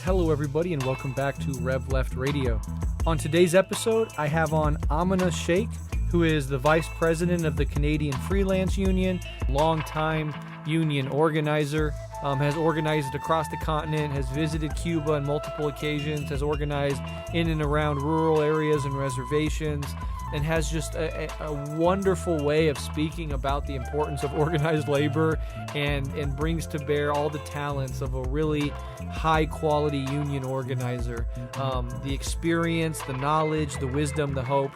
Hello, everybody, and welcome back to Rev Left Radio. On today's episode, I have on Aminah Sheikh, who is the Vice President of the Canadian Freelance Union, longtime union organizer, has organized across the continent, has visited Cuba on multiple occasions, has organized in and around rural areas and reservations, and has just a wonderful way of speaking about the importance of organized labor and brings to bear all the talents of a really high-quality union organizer. The experience, the knowledge, the wisdom, the hope.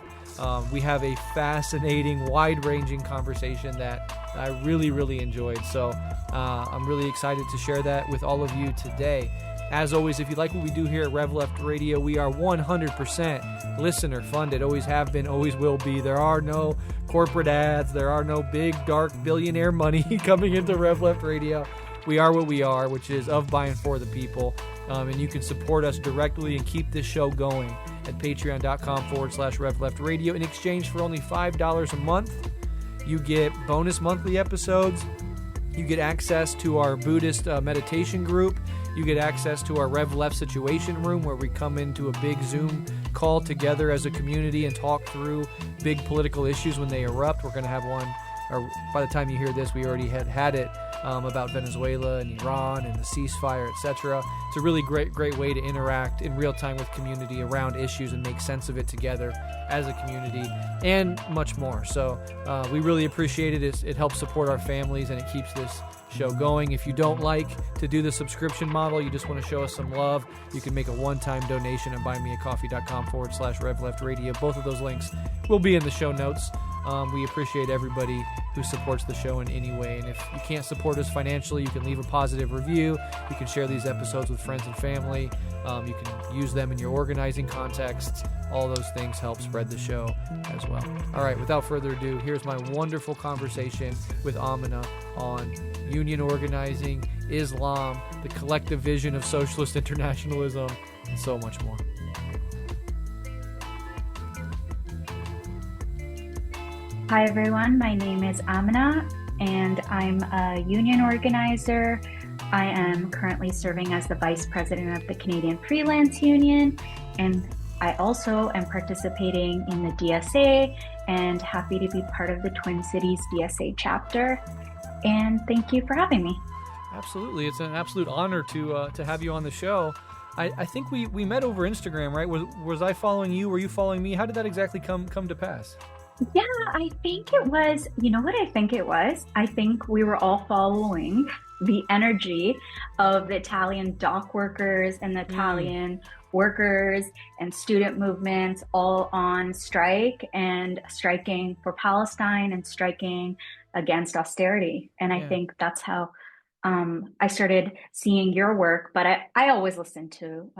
We have a fascinating, wide-ranging conversation that I really, really enjoyed. So I'm really excited to share that with all of you today. As always, if you like what we do here at Rev Left Radio, we are 100% listener funded. Always have been, always will be. There are no corporate ads. There are no big, dark billionaire money coming into Rev Left Radio. We are what we are, which is of, by, and for the people. And you can support us directly and keep this show going at patreon.com/Rev Left Radio. In exchange for only $5 a month, you get bonus monthly episodes. You get access to our Buddhist meditation group. You get access to our Rev Left Situation Room, where we come into a big Zoom call together as a community and talk through big political issues when they erupt. We're going to have one, or by the time you hear this, we already had it, about Venezuela and Iran and the ceasefire, etc. It's a really great way to interact in real time with community around issues and make sense of it together as a community, and much more. So we really appreciate it. It helps support our families, and it keeps this show going. If you don't like to do the subscription model, you just want to show us some love, you can make a one-time donation at buymeacoffee.com/Rev Left Radio. Both of those links will be in the show notes. We appreciate everybody who supports the show in any way. And if you can't support us financially, you can leave a positive review. You can share these episodes with friends and family. You can use them in your organizing contexts. All those things help spread the show as well. All right, without further ado, here's my wonderful conversation with Aminah on union organizing, Islam, the collective vision of socialist internationalism, and so much more. Hi everyone, my name is Aminah and I'm a union organizer. I am currently serving as the Vice President of the Canadian Freelance Union, and I also am participating in the DSA and happy to be part of the Twin Cities DSA chapter. And thank you for having me. Absolutely. It's an absolute honor to have you on the show. I think we met over Instagram, right? Was I following you? Were you following me? How did that exactly come to pass? Yeah, I think it was, you know what I think it was? I think we were all following the energy of the Italian dock workers and the Italian workers and student movements all on strike and striking for Palestine and striking against austerity. And I think that's how I started seeing your work, but I always listened to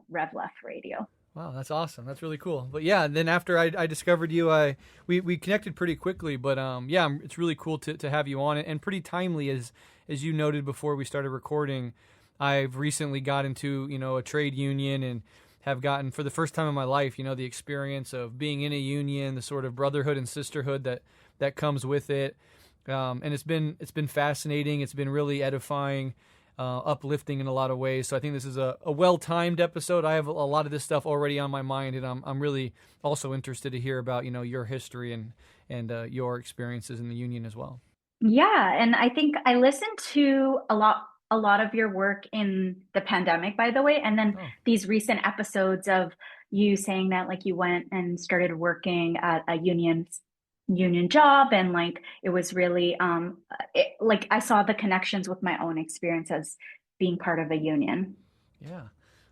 Rev Left Radio. Wow, that's awesome. That's really cool. But yeah, then after I discovered you, we connected pretty quickly. But it's really cool to have you on, and pretty timely as you noted before we started recording. I've recently got into a trade union and have gotten, for the first time in my life, the experience of being in a union, the sort of brotherhood and sisterhood that comes with it. And it's been fascinating. It's been really edifying. Uplifting in a lot of ways. So I think this is a well-timed episode. I have a lot of this stuff already on my mind, and I'm really also interested to hear about your history and your experiences in the union as well. Yeah, and I think I listened to a lot of your work in the pandemic, by the way, and then these recent episodes of you saying that like you went and started working at a union job, and like it was really like I saw the connections with my own experience as being part of a union. Yeah,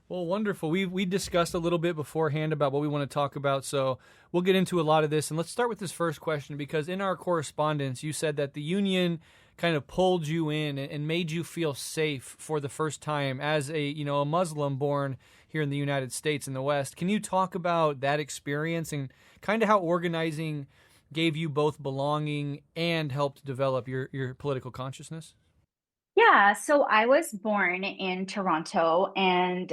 well, wonderful. We discussed a little bit beforehand about what we want to talk about, so we'll get into a lot of this. And let's start with this first question, because in our correspondence you said that the union kind of pulled you in and made you feel safe for the first time as a Muslim born here in the United States in the West. Can you talk about that experience and kind of how organizing gave you both belonging and helped develop your political consciousness? Yeah, so I was born in Toronto, and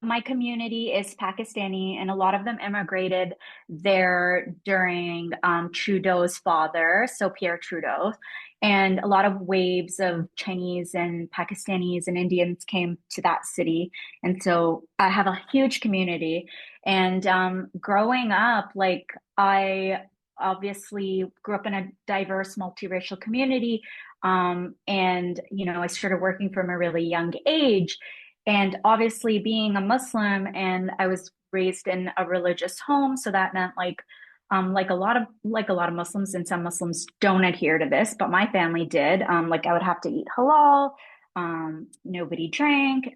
My community is Pakistani, and a lot of them immigrated there during Trudeau's father, so Pierre Trudeau. And a lot of waves of Chinese and Pakistanis and Indians came to that city. And so I have a huge community. And growing up, like I obviously grew up in a diverse multiracial community. And, I started working from a really young age. And obviously, being a Muslim, and I was raised in a religious home, so that meant like a lot of Muslims, and some Muslims don't adhere to this, but my family did. Like I would have to eat halal. Nobody drank.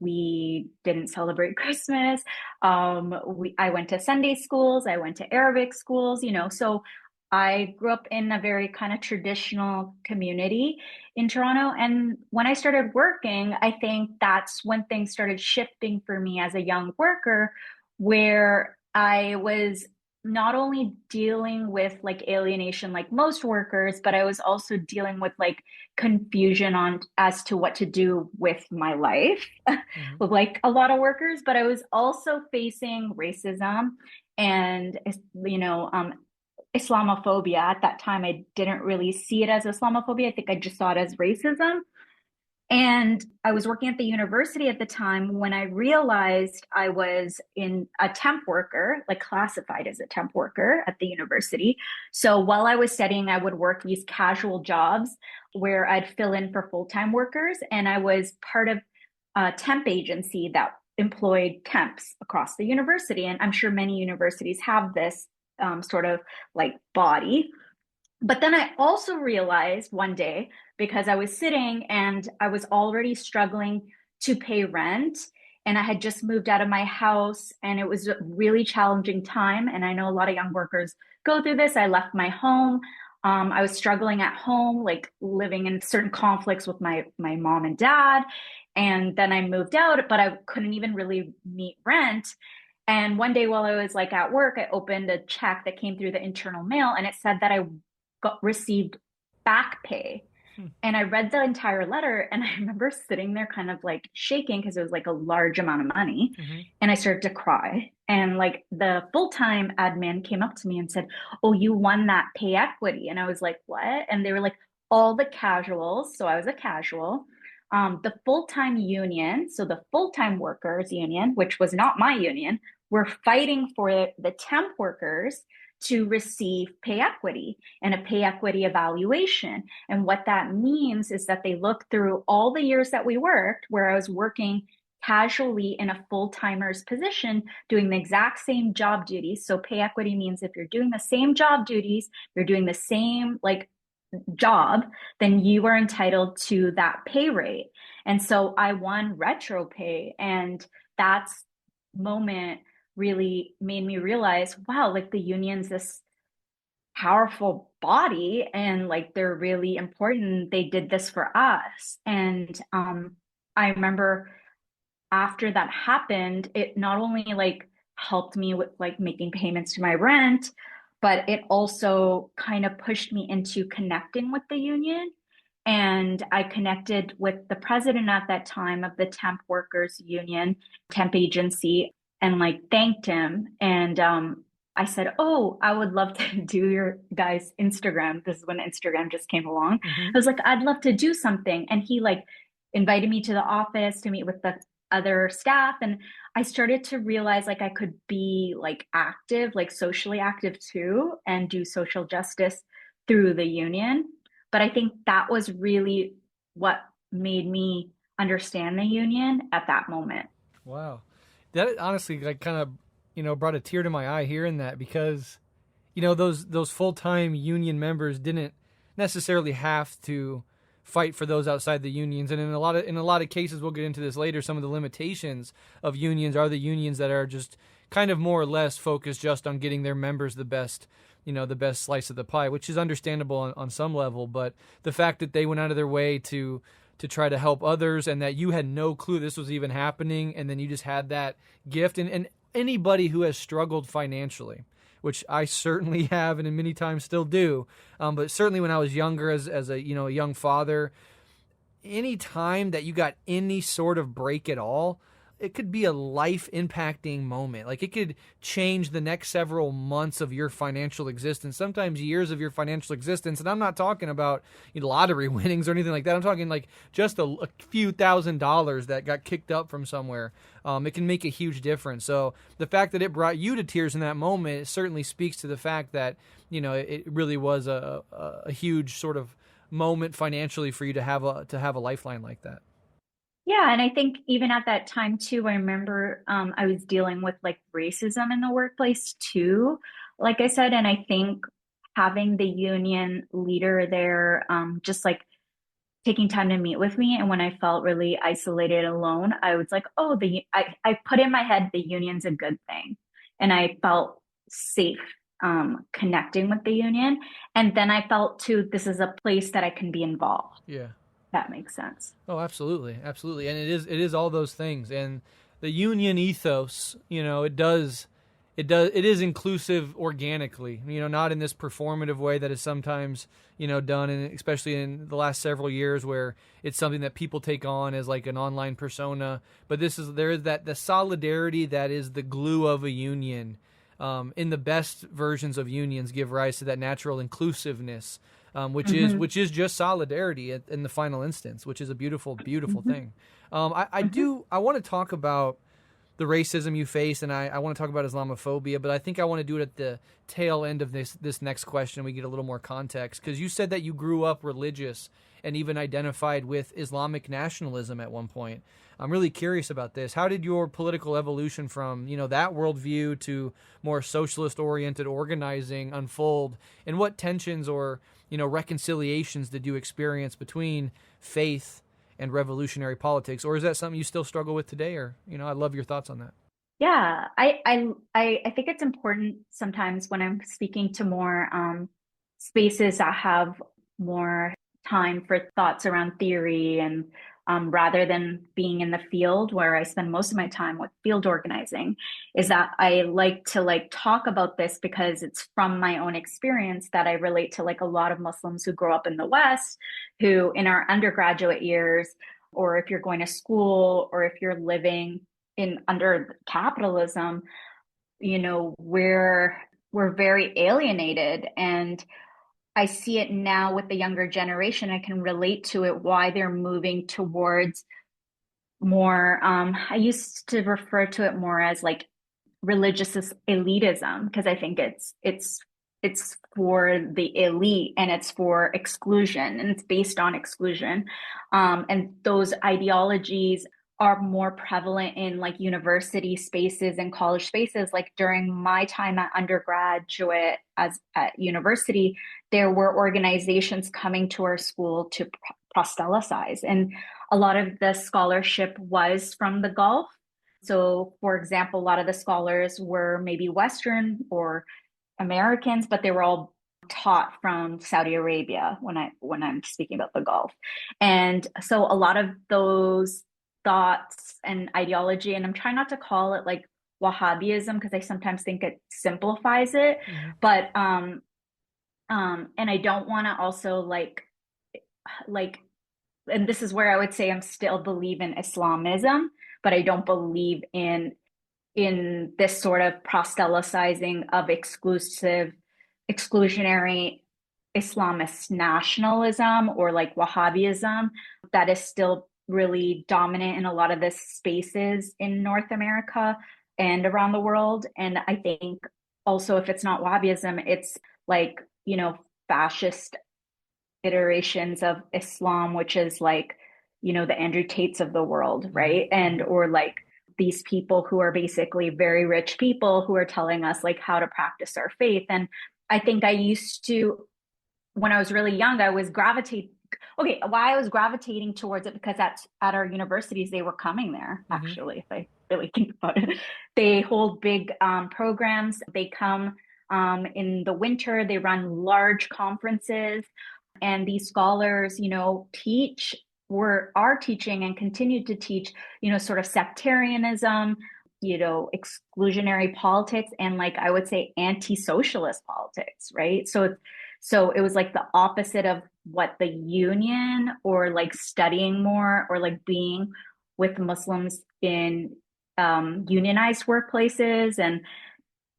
We didn't celebrate Christmas. I went to Sunday schools. I went to Arabic schools. So I grew up in a very kind of traditional community in Toronto. And when I started working, I think that's when things started shifting for me as a young worker, where I was not only dealing with like alienation like most workers, but I was also dealing with like confusion on as to what to do with my life, Hmm. with like a lot of workers. But I was also facing racism and Islamophobia. At that time, I didn't really see it as Islamophobia. I think I just saw it as racism. And I was working at the university at the time when I realized I was in a temp worker, like classified as a temp worker at the university. So while I was studying, I would work these casual jobs where I'd fill in for full-time workers. And I was part of a temp agency that employed temps across the university. And I'm sure many universities have this sort of like body. But then I also realized one day, because I was sitting and I was already struggling to pay rent, and I had just moved out of my house, and it was a really challenging time. And I know a lot of young workers go through this. I left my home. I was struggling at home, like living in certain conflicts with my mom and dad. And then I moved out, but I couldn't even really meet rent. And one day while I was like at work, I opened a check that came through the internal mail, and it said that I received back pay. Hmm. And I read the entire letter, and I remember sitting there kind of like shaking because it was like a large amount of money. Hmm. And I started to cry. And like the full-time admin came up to me and said, "Oh, you won that pay equity." And I was like, "What?" And they were like, "All the casuals." So I was a casual. The full-time union, so the full-time workers union, which was not my union, were fighting for the temp workers to receive pay equity and a pay equity evaluation. And what that means is that they look through all the years that we worked, where I was working casually in a full-timer's position doing the exact same job duties. So pay equity means if you're doing the same job duties, you're doing the same like job, then you are entitled to that pay rate. And so I won retro pay, and that's moment really made me realize, wow, like the union's this powerful body, and like they're really important. They did this for us. And I remember after that happened, it not only like helped me with like making payments to my rent, but it also kind of pushed me into connecting with the union. And I connected with the president at that time of the temp workers union, temp agency, and like thanked him. And I said, "Oh, I would love to do your guys' Instagram." This is when Instagram just came along. Hmm. I was like, "I'd love to do something." And he like invited me to the office to meet with the other staff. And I started to realize like I could be like active, like socially active too, and do social justice through the union. But I think that was really what made me understand the union at that moment. Wow. That honestly like kind of, brought a tear to my eye hearing that, because, those full-time union members didn't necessarily have to fight for those outside the unions. And in a lot of cases, we'll get into this later, some of the limitations of unions are the unions that are just kind of more or less focused just on getting their members the best slice of the pie, which is understandable on some level. But the fact that they went out of their way to try to help others, and that you had no clue this was even happening, and then you just had that gift. And anybody who has struggled financially, which I certainly have and many times still do, but certainly when I was younger as a a young father, any time that you got any sort of break at all, it could be a life impacting moment. Like it could change the next several months of your financial existence, sometimes years of your financial existence. And I'm not talking about lottery winnings or anything like that. I'm talking like just a few $1,000s that got kicked up from somewhere. It can make a huge difference. So the fact that it brought you to tears in that moment, it certainly speaks to the fact that, it really was a huge sort of moment financially for you to have a lifeline like that. Yeah, and I think even at that time too, I remember I was dealing with like racism in the workplace too, like I said, and I think having the union leader there, just like taking time to meet with me, and when I felt really isolated, alone, I was like, oh, I put in my head the union's a good thing, and I felt safe connecting with the union, and then I felt too, this is a place that I can be involved. Yeah. That makes sense. Oh, absolutely, absolutely, and it is all those things, and the union ethos. It is inclusive organically. Not in this performative way that is sometimes done, and especially in the last several years where it's something that people take on as like an online persona. But there is that the solidarity that is the glue of a union. In the best versions of unions, give rise to that natural inclusiveness. Which is just solidarity in the final instance, which is a beautiful, beautiful thing. I want to talk about the racism you face, and I want to talk about Islamophobia, but I think I want to do it at the tail end of this next question. We get a little more context, because you said that you grew up religious and even identified with Islamic nationalism at one point. I'm really curious about this. How did your political evolution from that worldview to more socialist-oriented organizing unfold, and what tensions or reconciliations did you experience between faith and revolutionary politics, or is that something you still struggle with today? Or I'd love your thoughts on that. Yeah, I think it's important sometimes when I'm speaking to more spaces that have more time for thoughts around theory, and rather than being in the field where I spend most of my time with field organizing, is that I like to talk about this because it's from my own experience that I relate to like a lot of Muslims who grow up in the West, who in our undergraduate years, or if you're going to school, or if you're living in under capitalism, we're very alienated. And I see it now with the younger generation. I can relate to it, why they're moving towards more, I used to refer to it more as like religious elitism, because I think it's for the elite, and it's for exclusion, and it's based on exclusion. And those ideologies are more prevalent in like university spaces and college spaces. Like during my time at undergraduate as at university, there were organizations coming to our school to proselytize. And a lot of the scholarship was from the Gulf. So for example, a lot of the scholars were maybe Western or Americans, but they were all taught from Saudi Arabia when I'm speaking about the Gulf. And so a lot of those thoughts and ideology, and I'm trying not to call it like Wahhabism, because I sometimes think it simplifies it. Mm-hmm. But and I don't want to also like, and this is where I would say I'm still believe in Islamism, but I don't believe in this sort of proselytizing of exclusionary Islamist nationalism, or like Wahhabism, that is still really dominant in a lot of the spaces in North America and around the world. And I think also, if it's not Wahhabism, it's like, fascist iterations of Islam, which is like, the Andrew Tates of the world, right? And or like these people who are basically very rich people who are telling us like how to practice our faith. And I think I used to, when I was really young, I was why I was gravitating towards it, because at our universities, they were coming there, actually, if I really think about it. They hold big programs. They come in the winter, they run large conferences, and these scholars, are teaching and continue to teach, sort of sectarianism, exclusionary politics, and like I would say anti-socialist politics, right? So it was like the opposite of what the union, or like studying more, or like being with Muslims in unionized workplaces, and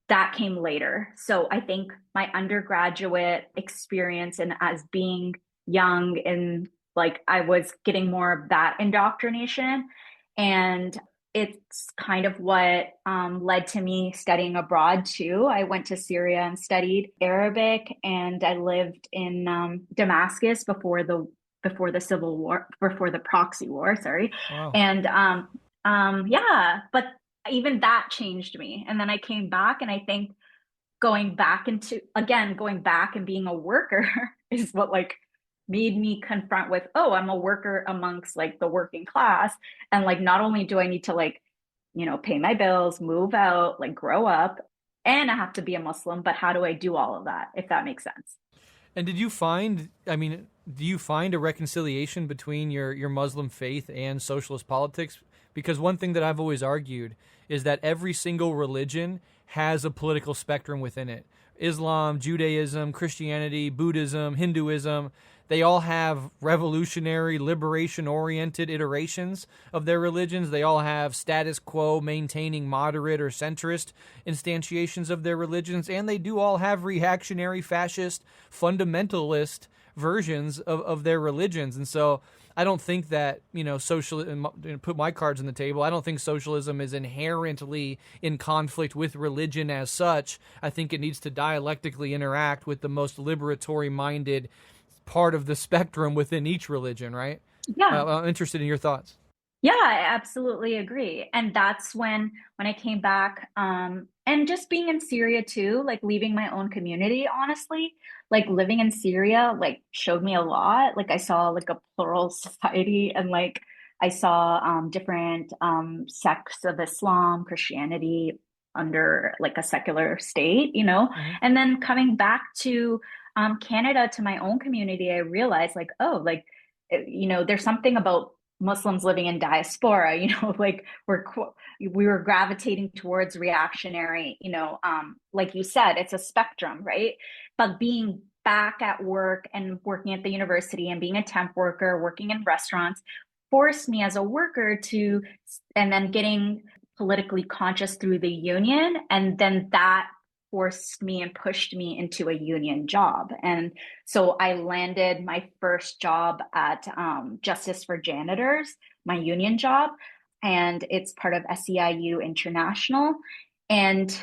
that came later. So I think my undergraduate experience and as being young and like I was getting more of that indoctrination. And it's kind of what led to me studying abroad too. I went to Syria and studied Arabic, and I lived in Damascus before the civil war, before the proxy war, sorry. Wow. And yeah, but even that changed me. And then I came back, and I think going back and being a worker is what like made me confront with, oh, I'm a worker amongst like the working class. And like, not only do I need to like, pay my bills, move out, like grow up, and I have to be a Muslim, but how do I do all of that, if that makes sense? And did you find, I mean, do you find a reconciliation between your Muslim faith and socialist politics? Because one thing that I've always argued is that every single religion has a political spectrum within it. Islam, Judaism, Christianity, Buddhism, Hinduism, they all have revolutionary, liberation-oriented iterations of their religions. They all have status quo, maintaining moderate or centrist instantiations of their religions. And they do all have reactionary, fascist, fundamentalist versions of their religions. And so I don't think that, put my cards on the table, I don't think socialism is inherently in conflict with religion as such. I think it needs to dialectically interact with the most liberatory-minded part of the spectrum within each religion, right? Yeah. I'm interested in your thoughts. Yeah, I absolutely agree. And that's when I came back, and just being in Syria too, like leaving my own community, honestly, like living in Syria, like showed me a lot. Like I saw like a plural society, and like I saw different sects of Islam, Christianity under like a secular state, Mm-hmm. And then coming back to Canada, to my own community, I realized like, oh, like there's something about Muslims living in diaspora, like we were gravitating towards reactionary, like you said, it's a spectrum, right? But being back at work and working at the university and being a temp worker, working in restaurants, forced me as a worker to, and then getting politically conscious through the union. And then that forced me and pushed me into a union job. And so I landed my first job at Justice for Janitors, my union job, and it's part of SEIU International. And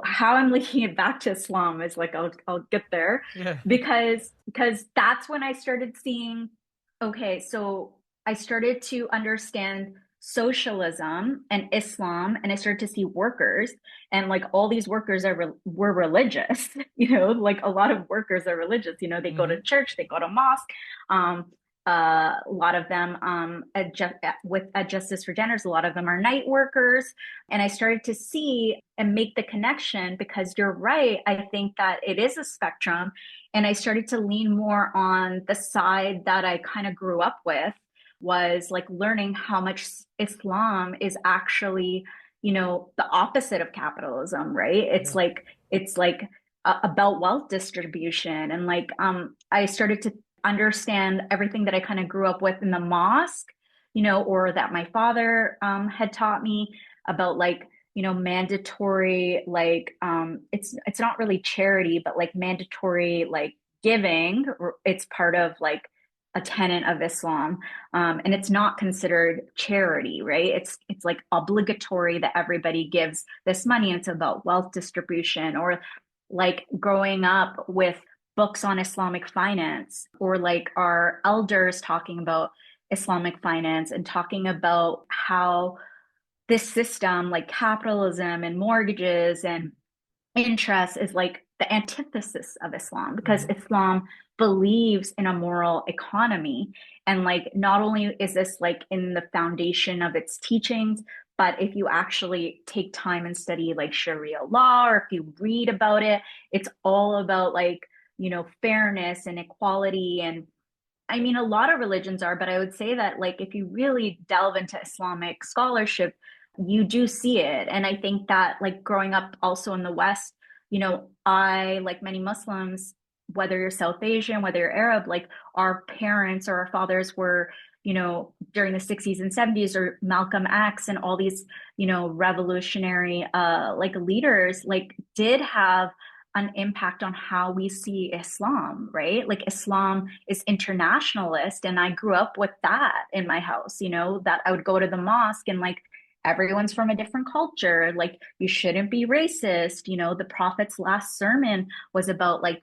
how I'm linking it back to Islam is like I'll get there, Yeah. because that's when I started seeing, okay, so I started to understand socialism and Islam, and I started to see workers, and like all these workers were religious. Like a lot of workers are religious. They go Mm-hmm. to church, they go to mosque. um a lot of them at Justice for Genders, a lot of them are night workers. And I started to see and make the connection, because you're right, I think that it is a spectrum. And I started to lean more on the side that I kind of grew up with, was like learning how much Islam is actually, the opposite of capitalism, right? Yeah. It's like about wealth distribution. And like I started to understand everything that I kind of grew up with in the mosque, or that my father had taught me about, like, mandatory, like it's not really charity, but like mandatory like giving. It's part of like a tenet of Islam, and it's not considered charity, right? It's like obligatory that everybody gives this money, and it's about wealth distribution. Or like growing up with books on Islamic finance, or like our elders talking about Islamic finance and talking about how this system, like capitalism and mortgages and interest, is like the antithesis of Islam, because Mm-hmm. Islam believes in a moral economy. And like, not only is this like in the foundation of its teachings, but if you actually take time and study like Sharia law, or if you read about it, it's all about like, fairness and equality. And I mean, a lot of religions are, but I would say that like if you really delve into Islamic scholarship, you do see it. And I think that like growing up also in the West, I, like many Muslims, whether you're South Asian, whether you're Arab, like our parents or our fathers were, during the 60s and 70s, or Malcolm X and all these, revolutionary like leaders, like did have an impact on how we see Islam, right? Like Islam is internationalist. And I grew up with that in my house, that I would go to the mosque and like everyone's from a different culture. Like you shouldn't be racist. The Prophet's last sermon was about like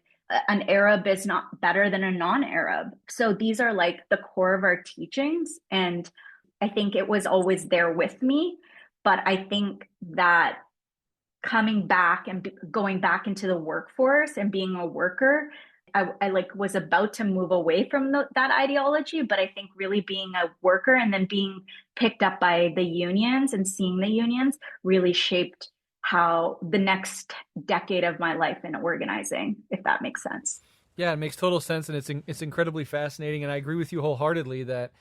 an Arab is not better than a non-Arab. So these are like the core of our teachings. And I think it was always there with me. But I think that coming back and going back into the workforce and being a worker, I like was about to move away from that ideology, but I think really being a worker and then being picked up by the unions and seeing the unions really shaped how the next decade of my life in organizing, if that makes sense. Yeah, it makes total sense, and it's incredibly fascinating, and I agree with you wholeheartedly that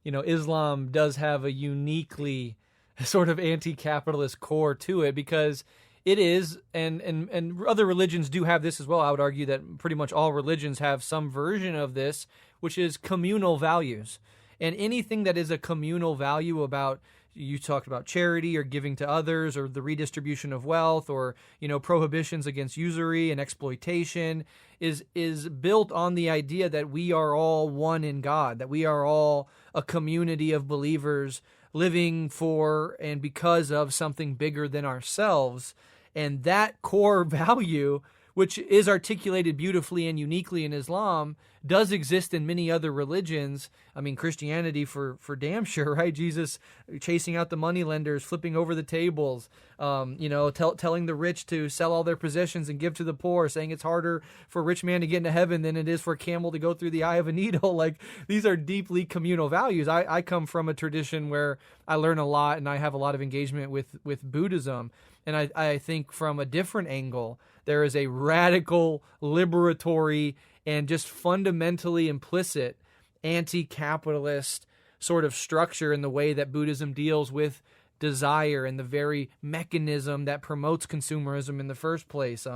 Islam does have a uniquely sort of anti-capitalist core to it, because it is, and other religions do have this as well. I would argue that pretty much all religions have some version of this, which is communal values. And anything that is a communal value about, you talked about charity or giving to others or the redistribution of wealth or, prohibitions against usury and exploitation is built on the idea that we are all one in God, that we are all a community of believers living for and because of something bigger than ourselves. And that core value, which is articulated beautifully and uniquely in Islam, does exist in many other religions. I mean, Christianity for damn sure, right? Jesus chasing out the moneylenders, flipping over the tables, telling the rich to sell all their possessions and give to the poor, saying it's harder for a rich man to get into heaven than it is for a camel to go through the eye of a needle. Like, these are deeply communal values. I come from a tradition where I learn a lot and I have a lot of engagement with Buddhism. And I think from a different angle, there is a radical, liberatory, and just fundamentally implicit anti-capitalist sort of structure in the way that Buddhism deals with desire and the very mechanism that promotes consumerism in the first place.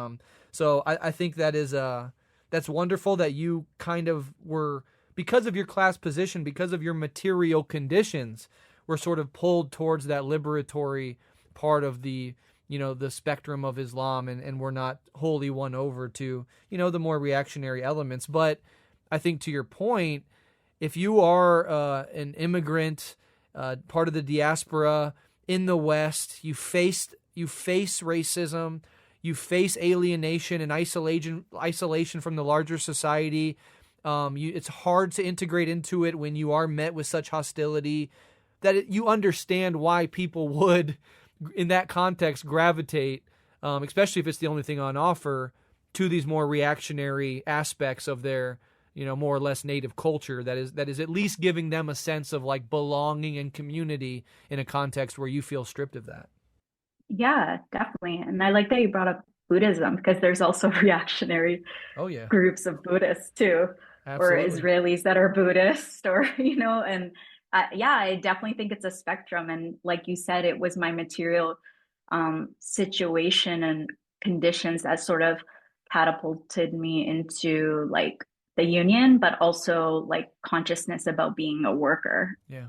So I think that is that's wonderful that you kind of were, because of your class position, because of your material conditions, were sort of pulled towards that liberatory part of the spectrum of Islam, and we're not wholly won over to, the more reactionary elements. But I think, to your point, if you are an immigrant, part of the diaspora in the West, you face racism, you face alienation and isolation from the larger society. It's hard to integrate into it when you are met with such hostility, that you understand why people would, in that context, gravitate, especially if it's the only thing on offer, to these more reactionary aspects of their, more or less native culture that is at least giving them a sense of like belonging and community in a context where you feel stripped of that. Yeah, definitely. And I like that you brought up Buddhism, because there's also reactionary groups of Buddhists too, Absolutely. or Israelis that are Buddhist, or, and I definitely think it's a spectrum. And like you said, it was my material situation and conditions that sort of catapulted me into like the union, but also like consciousness about being a worker. Yeah.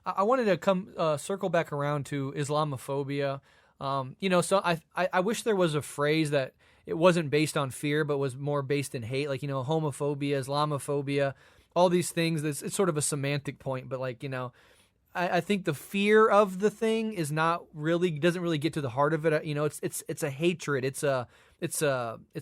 I wanted to circle back around to Islamophobia. So I wish there was a phrase that it wasn't based on fear, but was more based in hate, like, homophobia, Islamophobia, all these things. It's sort of a semantic point, but like, I think the fear of the thing doesn't really get to the heart of it. It's a hatred. It's a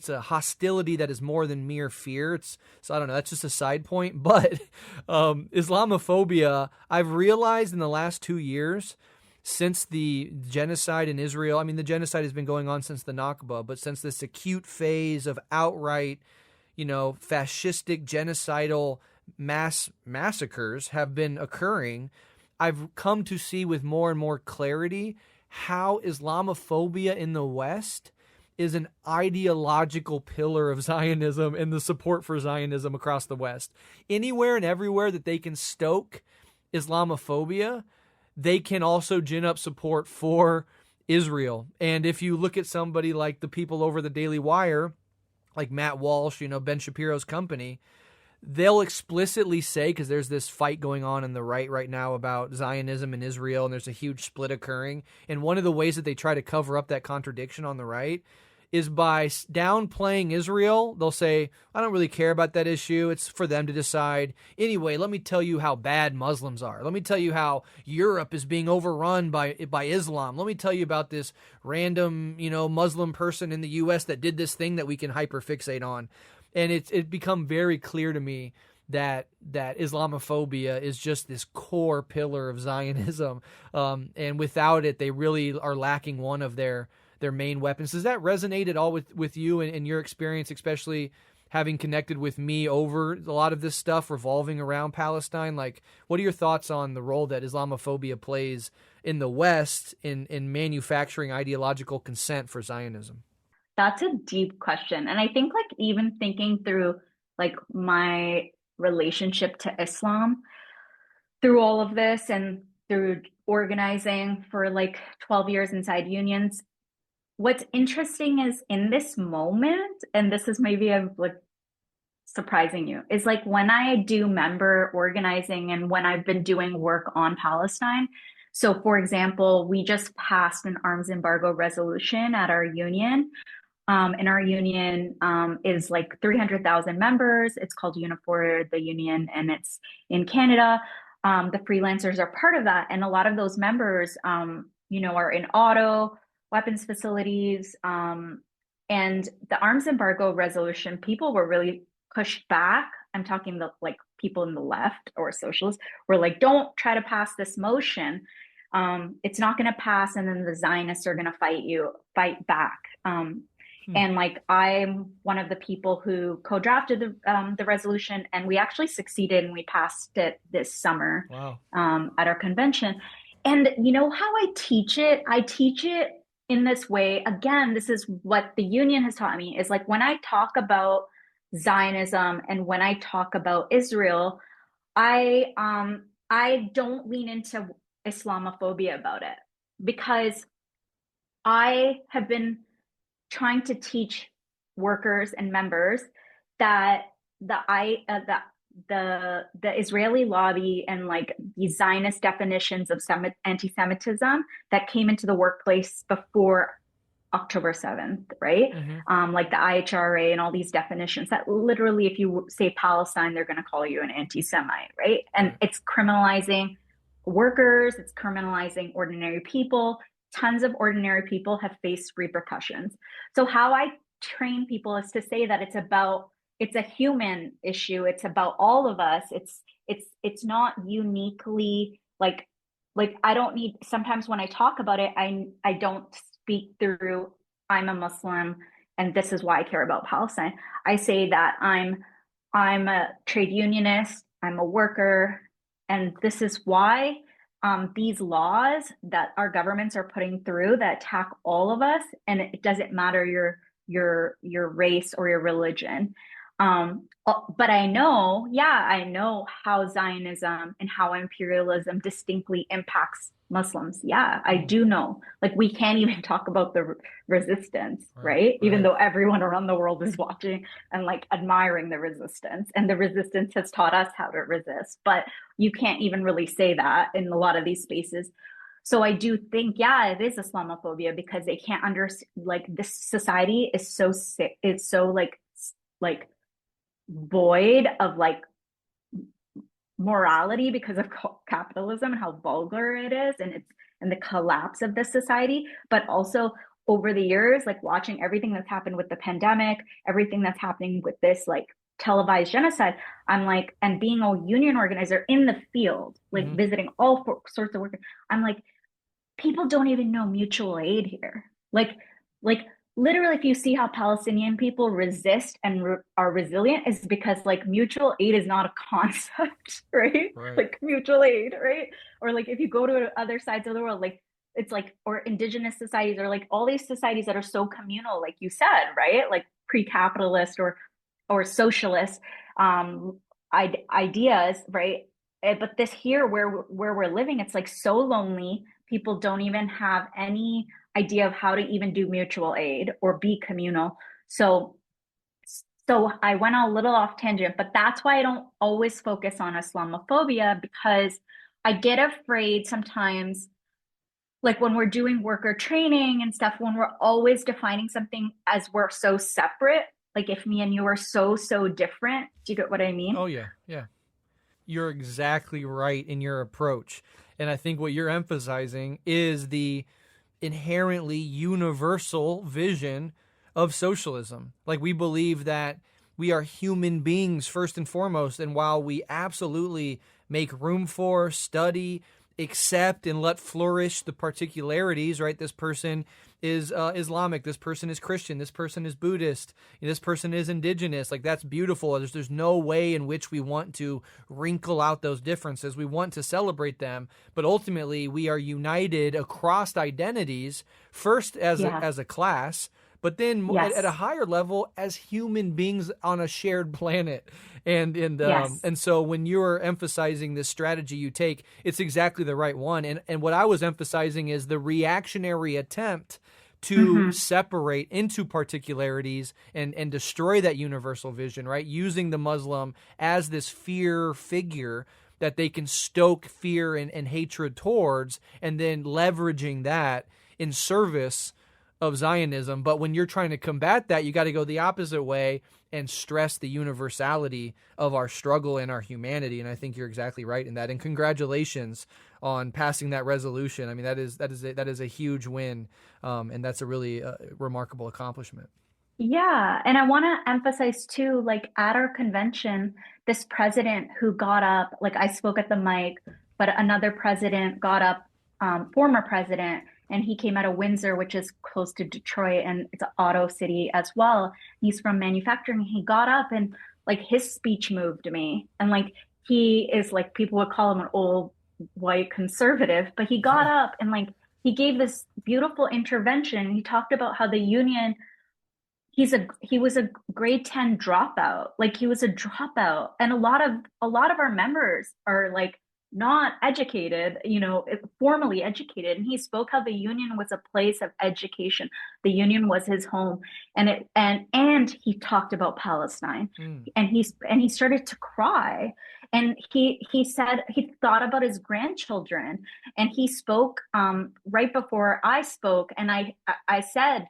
hostility that is more than mere fear. So I don't know. That's just a side point. But Islamophobia, I've realized in the last 2 years, since the genocide in Israel. I mean, the genocide has been going on since the Nakba, but since this acute phase of outright, fascistic, genocidal mass massacres have been occurring, I've come to see with more and more clarity how Islamophobia in the West is an ideological pillar of Zionism and the support for Zionism across the West. Anywhere and everywhere that they can stoke Islamophobia, they can also gin up support for Israel. And if you look at somebody like the people over the Daily Wire, like Matt Walsh, Ben Shapiro's company, they'll explicitly say, because there's this fight going on in the right now about Zionism in Israel, and there's a huge split occurring. And one of the ways that they try to cover up that contradiction on the right is by downplaying Israel. They'll say, I don't really care about that issue. It's for them to decide. Anyway, let me tell you how bad Muslims are. Let me tell you how Europe is being overrun by Islam. Let me tell you about this random, Muslim person in the U.S. that did this thing that we can hyperfixate on. And it's become very clear to me that Islamophobia is just this core pillar of Zionism. And without it, they really are lacking one of their main weapons. Does that resonate at all with you and your experience, especially having connected with me over a lot of this stuff revolving around Palestine? Like, what are your thoughts on the role that Islamophobia plays in the West in manufacturing ideological consent for Zionism? That's a deep question. And I think like even thinking through like my relationship to Islam through all of this and through organizing for like 12 years inside unions, what's interesting is in this moment, and this is maybe like surprising you, is like when I do member organizing and when I've been doing work on Palestine. So for example, we just passed an arms embargo resolution at our union. And our union is like 300,000 members. It's called Unifor, the union, and it's in Canada. The freelancers are part of that. And a lot of those members, are in auto, weapons facilities. And the arms embargo resolution, people were really pushed back. I'm talking the like people in the left or socialists were like, don't try to pass this motion. It's not going to pass. And then the Zionists are going to fight back. And like I'm one of the people who co-drafted the resolution, and we actually succeeded and we passed it this summer. Wow. At our convention. And you know how I teach it? I teach it in this way. Again, this is what the union has taught me, is like when I talk about Zionism and when I talk about Israel, I don't lean into Islamophobia about it, because I have been trying to teach workers and members that the Israeli lobby and like the Zionist definitions of anti-Semitism that came into the workplace before October 7th, right? Mm-hmm. Like the IHRA and all these definitions that literally, if you say Palestine, they're going to call you an anti-Semite, right? And it's criminalizing workers, it's criminalizing ordinary people. Tons of ordinary people have faced repercussions. So how I train people is to say that it's a human issue. It's about all of us. It's not uniquely like I don't need, sometimes when I talk about it, I don't speak through I'm a Muslim and this is why I care about Palestine. I say that I'm a trade unionist, I'm a worker, and this is why these laws that our governments are putting through that attack all of us, and it doesn't matter your race or your religion. But I know how Zionism and how imperialism distinctly impacts Muslims. Yeah, I do know. Like we can't even talk about the resistance, right? Even though everyone around the world is watching and like admiring the resistance, and the resistance has taught us how to resist. But you can't even really say that in a lot of these spaces. So I do think, yeah, it is Islamophobia, because they can't understand, like this society is so sick. It's so like void of like morality because of capitalism and how vulgar it is, and the collapse of this society. But also over the years, like watching everything that's happened with the pandemic, everything that's happening with this like televised genocide, I'm like, and being a union organizer in the field, like visiting all sorts of work, I'm like, people don't even know mutual aid here. Like literally, if you see how Palestinian people resist and are resilient, is because like mutual aid is not a concept, right? Like mutual aid, right? Or like if you go to other sides of the world, like it's like, or indigenous societies, or like all these societies that are so communal, like you said, right? Like pre-capitalist or socialist ideas, right? But this here where we're living, it's like so lonely. People don't even have any idea of how to even do mutual aid or be communal. So So I went a little off tangent, but that's why I don't always focus on Islamophobia, because I get afraid sometimes, like when we're doing worker training and stuff, when we're always defining something as we're so separate, like if me and you are so, so different. Do you get what I mean? Oh, yeah. Yeah. You're exactly right in your approach. And I think what you're emphasizing is the inherently universal vision of socialism. Like, we believe that we are human beings first and foremost. And while we absolutely make room for, study, accept, and let flourish the particularities, right? This person is Islamic, this person is Christian, this person is Buddhist, this person is Indigenous. Like, that's beautiful. There's no way in which we want to wrinkle out those differences. We want to celebrate them, but ultimately we are united across identities, first as a class, but then at a higher level as human beings on a shared planet. And so when you're emphasizing this strategy you take, it's exactly the right one. And what I was emphasizing is the reactionary attempt to separate into particularities and destroy that universal vision, right? Using the Muslim as this fear figure that they can stoke fear and hatred towards, and then leveraging that in service of Zionism. But when you're trying to combat that, you got to go the opposite way and stress the universality of our struggle and our humanity. And I think you're exactly right in that. And congratulations on passing that resolution. I mean, that is a huge win, and that's a really remarkable accomplishment. Yeah, and I want to emphasize too, like at our convention, this president who got up, like I spoke at the mic, but another president got up, former president, and he came out of Windsor, which is close to Detroit, and it's an auto city as well. He's from manufacturing. He got up and like his speech moved me. And like he is like, people would call him an old white conservative, but he got up and like he gave this beautiful intervention. He talked about how the union, he was a grade 10 dropout. Like he was a dropout. And a lot of our members are like not educated, formally educated. And he spoke how the union was a place of education. The union was his home. And he talked about Palestine. And he started to cry. And he said he thought about his grandchildren. And he spoke right before I spoke. And I said,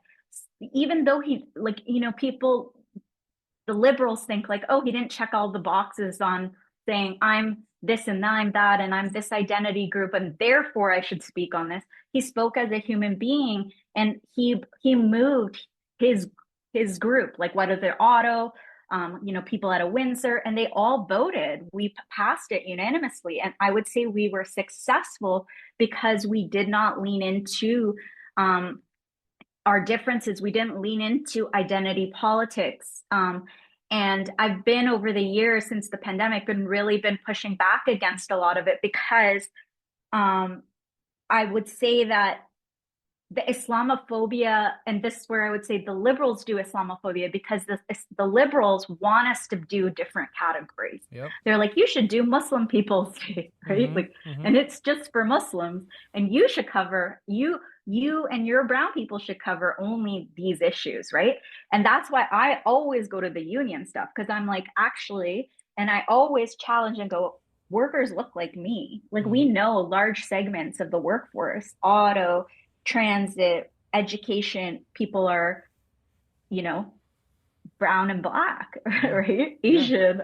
even though people, the liberals think like, oh, he didn't check all the boxes on saying I'm this and I'm that, and I'm this identity group, and therefore I should speak on this. He spoke as a human being, and he moved his group, like whether they're auto, people out of Windsor, and they all voted. We passed it unanimously. And I would say we were successful because we did not lean into our differences. We didn't lean into identity politics. And I've been over the years since the pandemic been pushing back against a lot of it, because I would say that the Islamophobia, and this is where I would say the liberals do Islamophobia, because the liberals want us to do different categories. Yep. They're like, you should do Muslim People's Day, right? And it's just for Muslims, and you should cover, you and your brown people should cover only these issues, right? And that's why I always go to the union stuff, because I'm like, actually, and I always challenge and go, workers look like me. Like we know large segments of the workforce, auto, transit, education, people are, brown and black, right? Asian,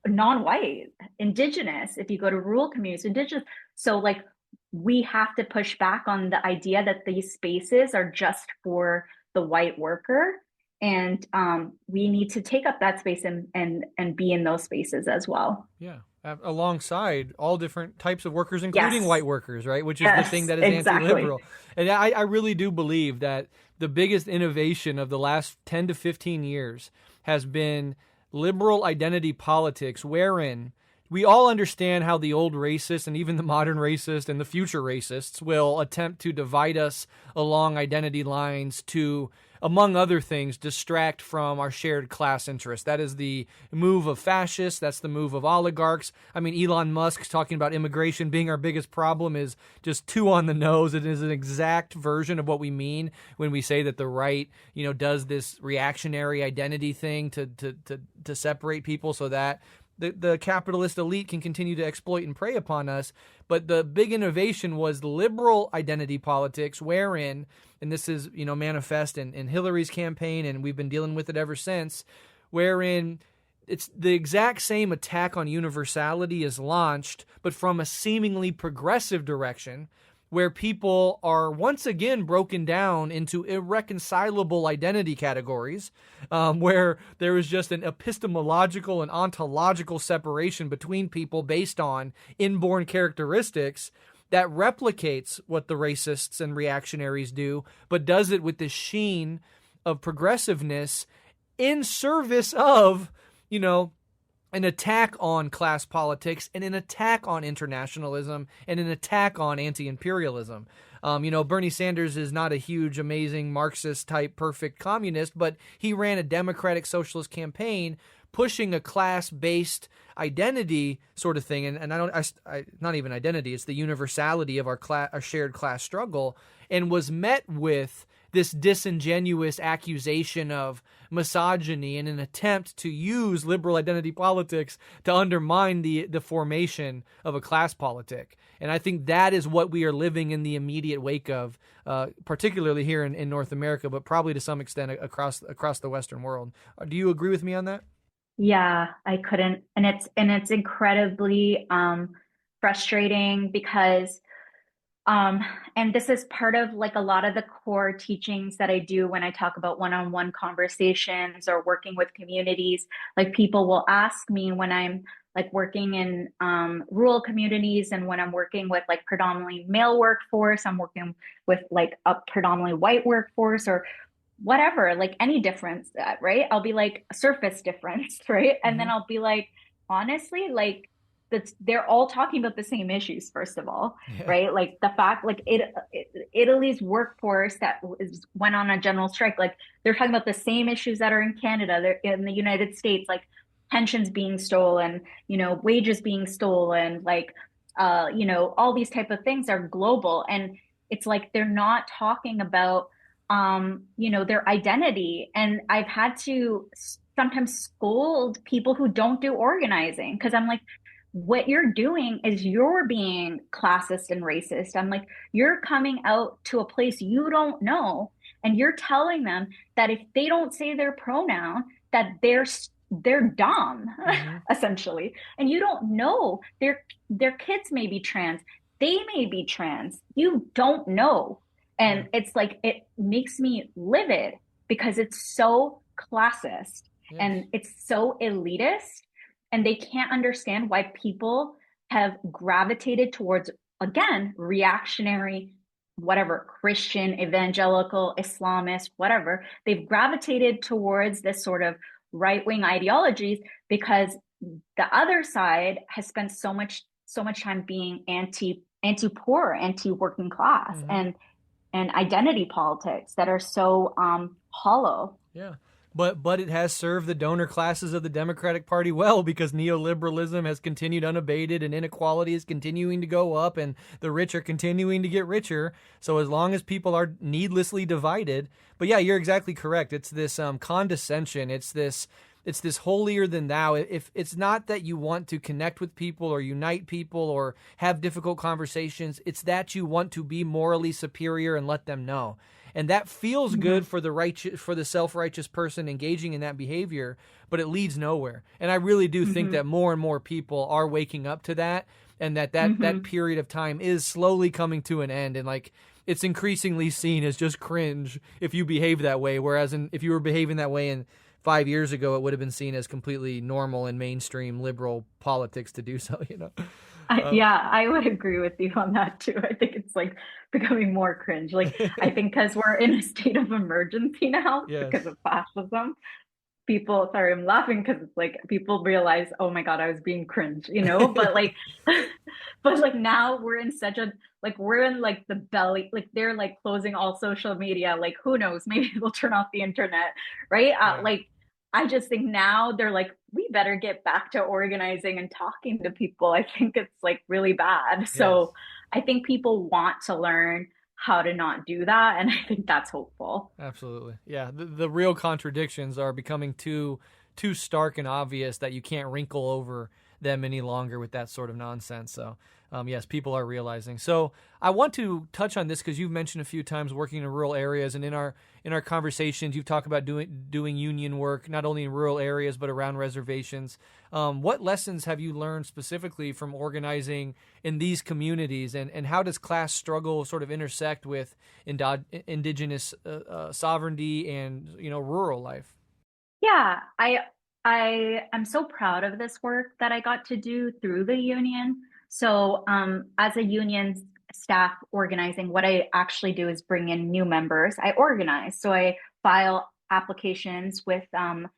non-white, Indigenous. If you go to rural communities, Indigenous. So like, we have to push back on the idea that these spaces are just for the white worker. And we need to take up that space and be in those spaces as well. Yeah. Alongside all different types of workers, including white workers, right? Which is the thing that is anti-liberal. And I really do believe that the biggest innovation of the last 10 to 15 years has been liberal identity politics, wherein we all understand how the old racist and even the modern racist and the future racists will attempt to divide us along identity lines to among other things, distract from our shared class interest. That is the move of fascists. That's the move of oligarchs. I mean, Elon Musk talking about immigration being our biggest problem is just too on the nose. It is an exact version of what we mean when we say that the right, does this reactionary identity thing to separate people so that the capitalist elite can continue to exploit and prey upon us. But the big innovation was liberal identity politics, wherein, and this is, manifest in Hillary's campaign, and we've been dealing with it ever since, wherein it's the exact same attack on universality is launched, but from a seemingly progressive direction, where people are once again broken down into irreconcilable identity categories, where there is just an epistemological and ontological separation between people based on inborn characteristics that replicates what the racists and reactionaries do, but does it with the sheen of progressiveness in service of, an attack on class politics and an attack on internationalism and an attack on anti-imperialism. Bernie Sanders is not a huge, amazing Marxist type perfect communist, but he ran a democratic socialist campaign pushing a class-based identity sort of thing. And not even identity, it's the universality of our shared class struggle, and was met with this disingenuous accusation of misogyny in an attempt to use liberal identity politics to undermine the formation of a class politic. And I think that is what we are living in the immediate wake of, particularly here in North America, but probably to some extent across the Western world. Do you agree with me on that? Yeah, I couldn't. And it's incredibly frustrating because and this is part of like a lot of the core teachings that I do when I talk about one-on-one conversations or working with communities. Like people will ask me when I'm like working in rural communities and when I'm working with like predominantly male workforce, I'm working with like a predominantly white workforce or whatever, like any difference, right? I'll be like surface difference, right? And then I'll be like, honestly, like they're all talking about the same issues, first of all, right? Like the fact, like Italy's workforce that went on a general strike, like they're talking about the same issues that are in Canada, they're in the United States, like pensions being stolen, wages being stolen, like, all these type of things are global. And it's like, they're not talking about, their identity. And I've had to sometimes scold people who don't do organizing because I'm like, what you're doing is you're being classist and racist. I'm like, you're coming out to a place you don't know, and you're telling them that if they don't say their pronoun, that they're dumb, essentially. And you don't know their kids may be trans, they may be trans. You don't know. And it's like, it makes me livid because it's so classist and it's so elitist. And they can't understand why people have gravitated towards, again, reactionary, whatever, Christian, evangelical, Islamist, whatever. They've gravitated towards this sort of right-wing ideologies because the other side has spent so much time being anti-poor, anti-working class, and identity politics that are so hollow. Yeah. But it has served the donor classes of the Democratic Party well because neoliberalism has continued unabated and inequality is continuing to go up and the rich are continuing to get richer. So as long as people are needlessly divided, but yeah, you're exactly correct. It's this condescension. It's this holier than thou. If it's not that you want to connect with people or unite people or have difficult conversations, it's that you want to be morally superior and let them know. And that feels good for the self-righteous person engaging in that behavior, but it leads nowhere. And I really do think that more and more people are waking up to that, and that period of time is slowly coming to an end. And like, it's increasingly seen as just cringe if you behave that way. Whereas if you were behaving that way in 5 years ago, it would have been seen as completely normal and mainstream liberal politics to do so, I would agree with you on that too. I think it's like becoming more cringe. Like I think because we're in a state of emergency now because of fascism, people, sorry, I'm laughing because it's like people realize, oh my God, I was being cringe, you know? But like, but like now we're in such a, like, we're in like the belly, like they're like closing all social media. Like, who knows? Maybe they'll turn off the internet, right? Yeah. Like, I just think now they're like, we better get back to organizing and talking to people. I think it's like really bad. So Yes. I think people want to learn how to not do that. And I think that's hopeful. Absolutely. Yeah. The real contradictions are becoming too stark and obvious that you can't wrinkle over them any longer with that sort of nonsense. So, yes, people are realizing. So, I want to touch on this because you've mentioned a few times working in rural areas, and in our conversations, you've talked about doing union work not only in rural areas but around reservations. What lessons have you learned specifically from organizing in these communities, and how does class struggle sort of intersect with indigenous sovereignty and rural life? Yeah, I am so proud of this work that I got to do through the union. So, as a union staff organizing, what I actually do is bring in new members. I organize, so I file applications with the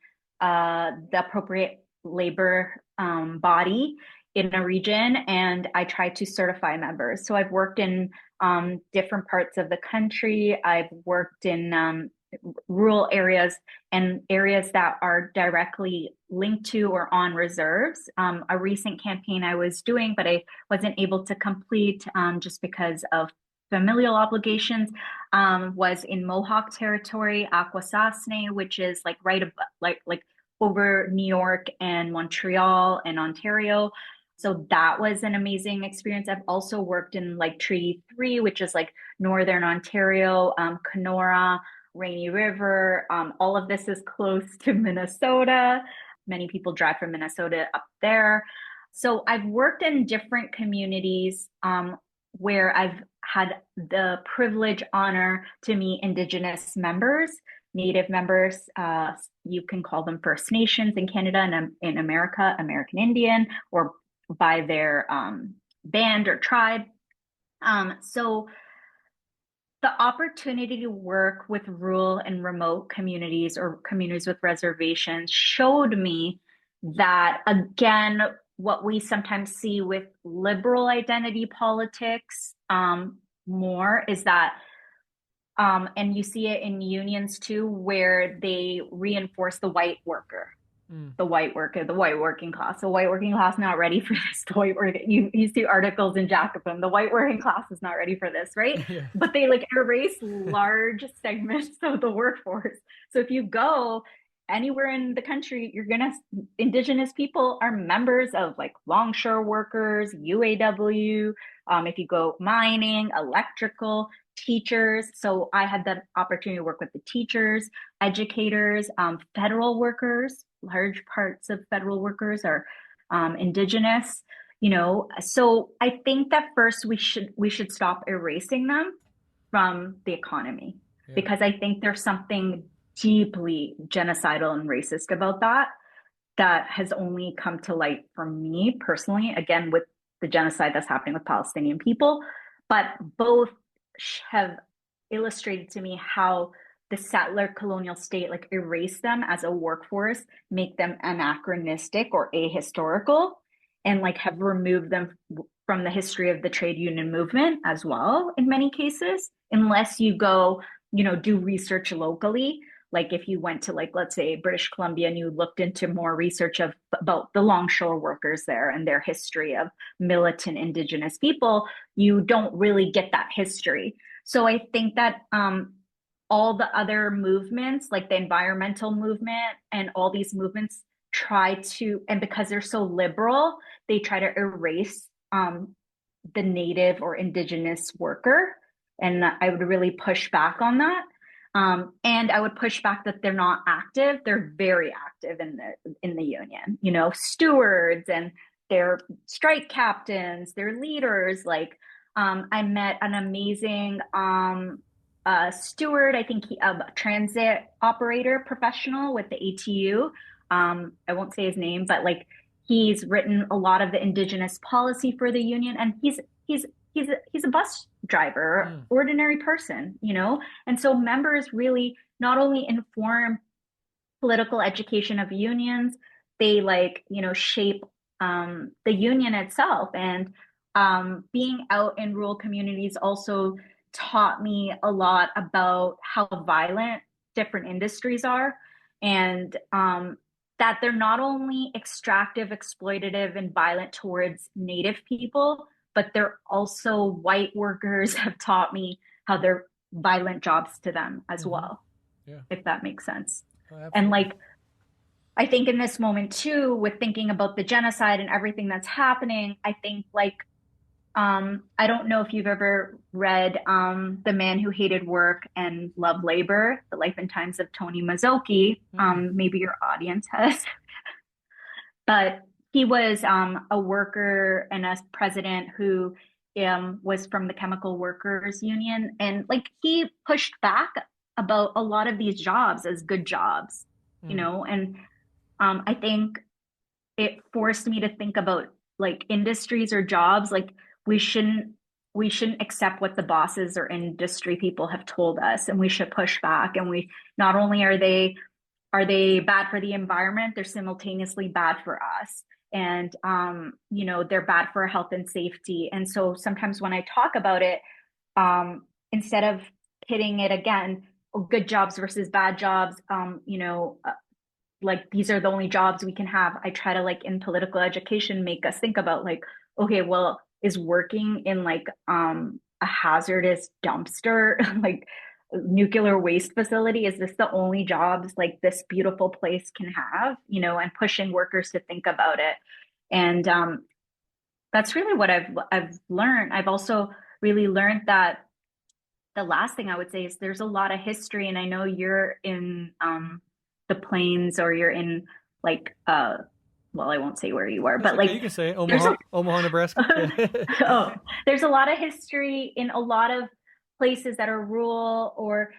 appropriate labor body in a region, and I try to certify members. So I've worked in different parts of the country. I've worked in rural areas and areas that are directly linked to or on reserves. A recent campaign I was doing, but I wasn't able to complete just because of familial obligations, was in Mohawk territory, Akwesasne, which is like right above, like over New York and Montreal and Ontario. So that was an amazing experience. I've also worked in like Treaty 3, which is like Northern Ontario, Kenora, Rainy River. All of this is close to Minnesota. Many people drive from Minnesota up there. So I've worked in different communities where I've had the privilege, honor to meet Indigenous members, Native members. You can call them First Nations in Canada, and in America, American Indian, or by their band or tribe. So the opportunity to work with rural and remote communities or communities with reservations showed me that, again, what we sometimes see with liberal identity politics more is that, and you see it in unions too, where they reinforce the white worker. The white worker, the white working class. The white working class not ready for this. The white working, you see articles in Jacobin, the white working class is not ready for this, right? Yeah. But they like erase large segments of the workforce. So if you go anywhere in the country, Indigenous people are members of like longshore workers, UAW. If you go mining, electrical, teachers. So I had the opportunity to work with the teachers, educators, federal workers. Large parts of federal workers are Indigenous. So I think that first we should stop erasing them from the economy, Yeah. because I think there's something deeply genocidal and racist about that has only come to light for me personally, again, with the genocide that's happening with Palestinian people. But both have illustrated to me how the settler colonial state like erase them as a workforce, make them anachronistic or ahistorical, and like have removed them from the history of the trade union movement as well in many cases, unless you go, do research locally. Like if you went to, like, let's say British Columbia, and you looked into more research about the longshore workers there and their history of militant Indigenous people, you don't really get that history. So I think that all the other movements, like the environmental movement and all these movements, try to, and because they're so liberal, they try to erase the Native or Indigenous worker. And I would really push back on that. And I would push back that they're not active. They're very active in the union, stewards, and they're strike captains, they're leaders. Like I met an amazing steward, I think a transit operator professional with the ATU. I won't say his name, but like he's written a lot of the Indigenous policy for the union, and he's a bus driver, ordinary person, And so members really not only inform political education of unions. They like, shape the union itself. And being out in rural communities also taught me a lot about how violent different industries are, and that they're not only extractive, exploitative, and violent towards Native people, but they're also white workers have taught me how they're violent jobs to them as well, Yeah. if that makes sense. Oh, And absolutely. like, I think in this moment too, with thinking about the genocide and everything that's happening, I think like I don't know if you've ever read The Man Who Hated Work and Loved Labor, The Life and Times of Tony Mazzocchi. Hmm. Maybe your audience has, but he was a worker and a president who was from the Chemical Workers Union. And like he pushed back about a lot of these jobs as good jobs, Mm. and I think it forced me to think about like industries or jobs. Like we shouldn't we shouldn't accept what the bosses or industry people have told us, and we should push back. And we not only are they bad for the environment, they're simultaneously bad for us. And they're bad for our health and safety. And so sometimes when I talk about it, instead of pitting it again, good jobs versus bad jobs, like these are the only jobs we can have. I try to like in political education make us think about like, okay, well, is working in like a hazardous dumpster, like nuclear waste facility, is this the only jobs like this beautiful place can have? And pushing workers to think about it. And that's really what I've learned. I've also really learned that the last thing I would say is there's a lot of history, and I know you're in the plains, or you're in like well, I won't say where you are, That's but okay. like You can say there's Omaha, Omaha, Nebraska. Yeah. oh, there's a lot of history in a lot of places that are rural, or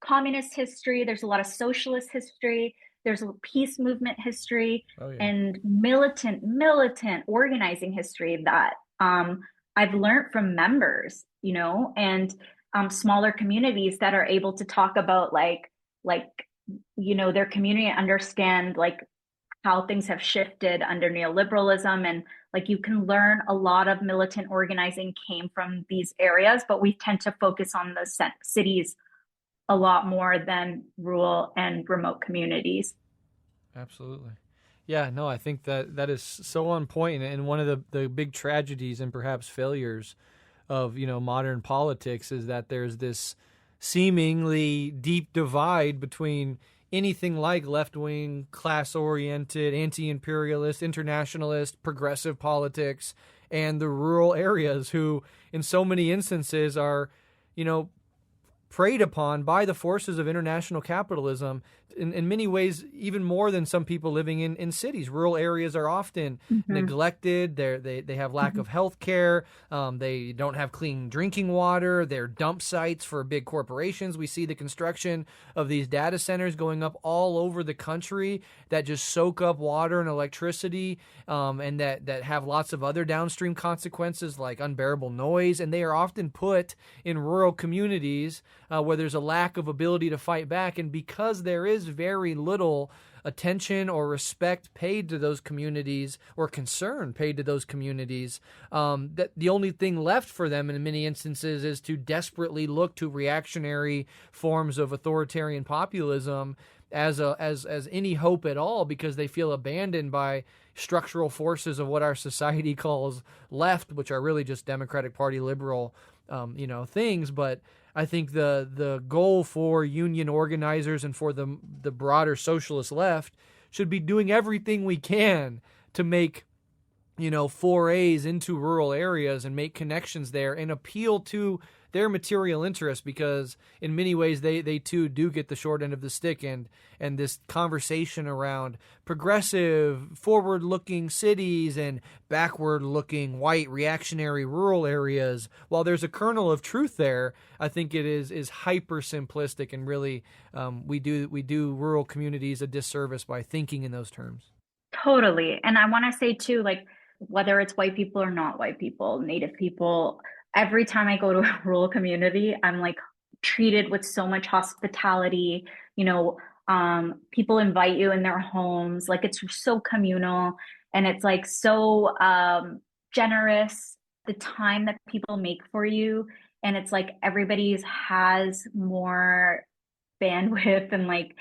communist history. There's a lot of socialist history. There's a peace movement history Oh yeah. and militant organizing history that I've learned from members, and smaller communities that are able to talk about like their community and understand like how things have shifted under neoliberalism. And like you can learn a lot of militant organizing came from these areas, but we tend to focus on the cities a lot more than rural and remote communities. Absolutely. Yeah, no, I think that is so on point, and one of the big tragedies and perhaps failures of modern politics is that there's this seemingly deep divide between anything like left-wing, class-oriented, anti-imperialist, internationalist, progressive politics and the rural areas who in so many instances are you know preyed upon by the forces of international capitalism in many ways, even more than some people living in cities. Rural areas are often Mm-hmm. neglected. They have lack Mm-hmm. of health care. They don't have clean drinking water. They're dump sites for big corporations. We see the construction of these data centers going up all over the country that just soak up water and electricity, and that have lots of other downstream consequences like unbearable noise. And they are often put in rural communities where there's a lack of ability to fight back. And because there is very little attention or respect paid to those communities or concern paid to those communities, that the only thing left for them in many instances is to desperately look to reactionary forms of authoritarian populism as any hope at all, because they feel abandoned by structural forces of what our society calls left, which are really just Democratic Party liberal things. But I think the goal for union organizers and for the broader socialist left should be doing everything we can to make forays into rural areas and make connections there and appeal to their material interests, because in many ways they too do get the short end of the stick. And this conversation around progressive forward looking cities and backward looking white reactionary rural areas, while there's a kernel of truth there, I think it is hyper simplistic, and really we do rural communities a disservice by thinking in those terms. Totally. And I want to say too, like, whether it's white people or not white people, Native people, every time I go to a rural community, I'm like treated with so much hospitality. You know, People invite you in their homes. Like it's so communal and it's like so generous, the time that people make for you. And it's like everybody's has more bandwidth and like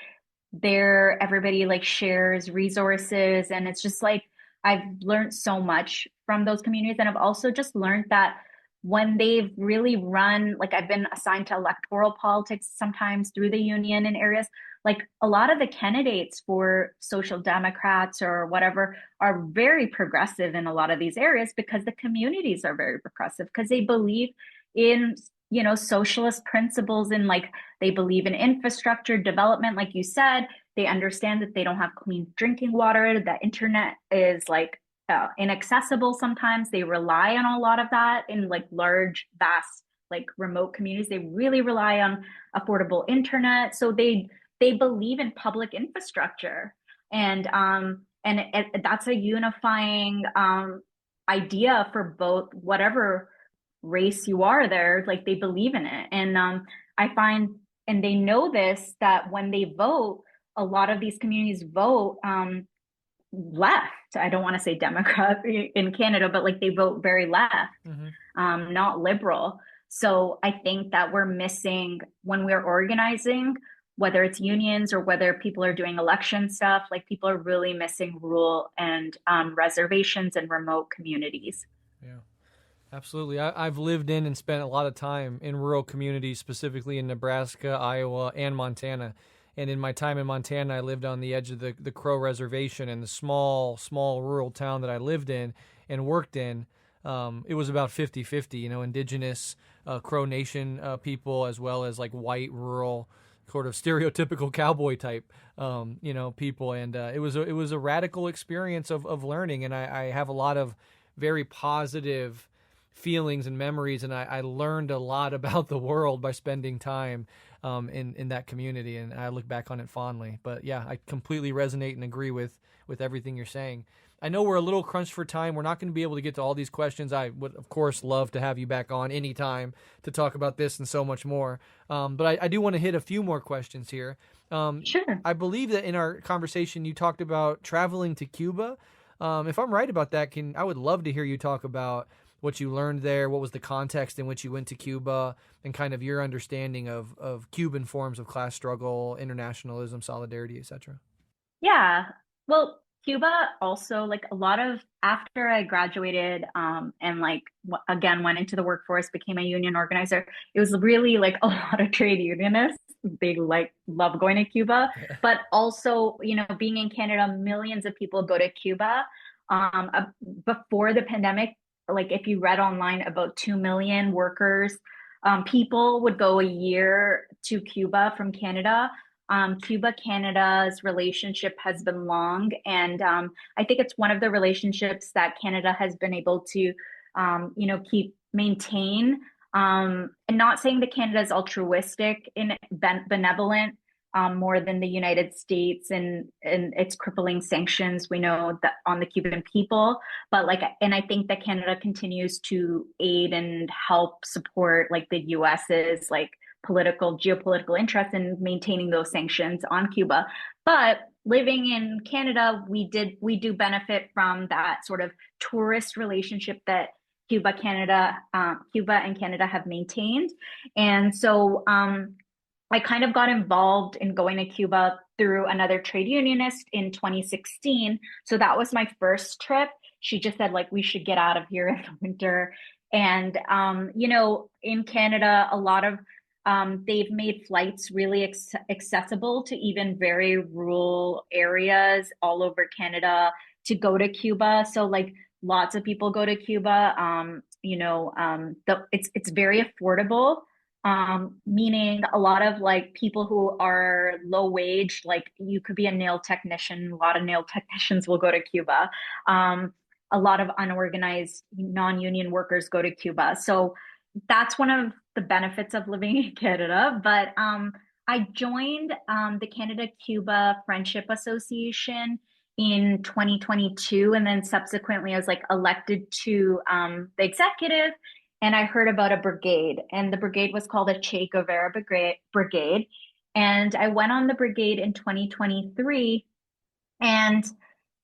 everybody like shares resources. And it's just like I've learned so much from those communities. And I've also just learned that when they've really run, like I've been assigned to electoral politics sometimes through the union in areas, like a lot of the candidates for social democrats or whatever are very progressive in a lot of these areas because the communities are very progressive because they believe in, socialist principles and like they believe in infrastructure development, like you said. They understand that they don't have clean drinking water, that internet is like inaccessible sometimes. They rely on a lot of that in like large, vast, like remote communities. They really rely on affordable internet. So they believe in public infrastructure, and that's a unifying idea for both whatever race you are there. Like they believe in it, and I find, and they know this, that when they vote, a lot of these communities vote left. I don't want to say Democrat in Canada, but like they vote very left, not liberal. So I think that we're missing when we're organizing, whether it's unions or whether people are doing election stuff, like people are really missing rural and reservations and remote communities. Yeah, absolutely. I've lived in and spent a lot of time in rural communities, specifically in Nebraska, Iowa, and Montana. And in my time in Montana, I lived on the edge of the Crow Reservation, and the small rural town that I lived in and worked in, it was about 50-50, Indigenous Crow Nation people, as well as like white, rural, sort of stereotypical cowboy type, people. And it was a radical experience of learning. And I have a lot of very positive feelings and memories, and I learned a lot about the world by spending time in that community, and I look back on it fondly. But yeah, I completely resonate and agree with everything you're saying. I know we're a little crunched for time. We're not going to be able to get to all these questions. I would, of course, love to have you back on anytime to talk about this and so much more. But I do want to hit a few more questions here. Sure. I believe that in our conversation you talked about traveling to Cuba. If I'm right about that, I would love to hear you talk about what you learned there, what was the context in which you went to Cuba, and kind of your understanding of Cuban forms of class struggle, internationalism, solidarity, etc. Yeah. Well, Cuba also, like a lot of, after I graduated and like again went into the workforce, became a union organizer, it was really like a lot of trade unionists. They like love going to Cuba, but also, being in Canada, millions of people go to Cuba. Before the pandemic, like if you read online, about 2 million workers, people would go a year to Cuba from Canada. Cuba-Canada's relationship has been long, and I think it's one of the relationships that Canada has been able to, maintain. And not saying that Canada is altruistic and benevolent more than the United States and its crippling sanctions, we know, that on the Cuban people. But and I think that Canada continues to aid and help support like the US's like geopolitical interest in maintaining those sanctions on Cuba. But living in Canada, we do benefit from that sort of tourist relationship that Cuba and Canada have maintained. And so I kind of got involved in going to Cuba through another trade unionist in 2016. So that was my first trip. She just said, like, we should get out of here in the winter. And, in Canada, a lot of they've made flights really accessible to even very rural areas all over Canada to go to Cuba. So like lots of people go to Cuba. It's very affordable. Meaning a lot of like people who are low wage, like you could be a nail technician. A lot of nail technicians will go to Cuba. A lot of unorganized non-union workers go to Cuba. So that's one of the benefits of living in Canada. But I joined the Canada-Cuba Friendship Association in 2022. And then subsequently I was like elected to the executive. And I heard about a brigade, and the brigade was called the Che Guevara Brigade. And I went on the brigade in 2023, and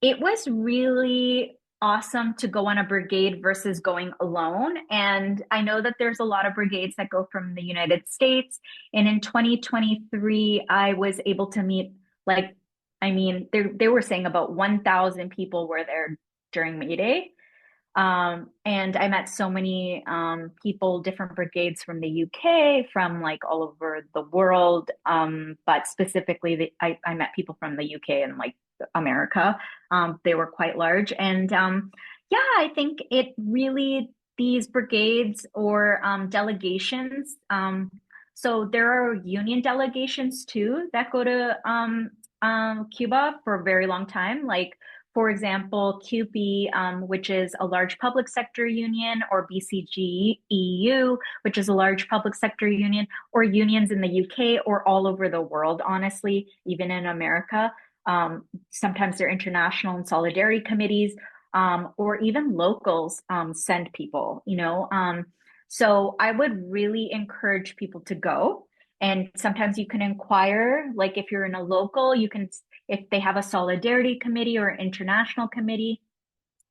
it was really awesome to go on a brigade versus going alone. And I know that there's a lot of brigades that go from the United States. And in 2023, I was able to meet, like, I mean, they were saying about 1,000 people were there during May Day. And I met so many people, different brigades from the UK, from like all over the world. But specifically, I met people from the UK and like America. They were quite large. And yeah, I think it really, these brigades or delegations. So there are union delegations too that go to Cuba for a very long time. Like, for example, QP, which is a large public sector union, or BCG EU, which is a large public sector union, or unions in the UK or all over the world, honestly, even in America. Sometimes they're international and solidarity committees, or even locals send people, you know. So I would really encourage people to go. And sometimes you can inquire, like if you're in a local, you can, if they have a solidarity committee or international committee,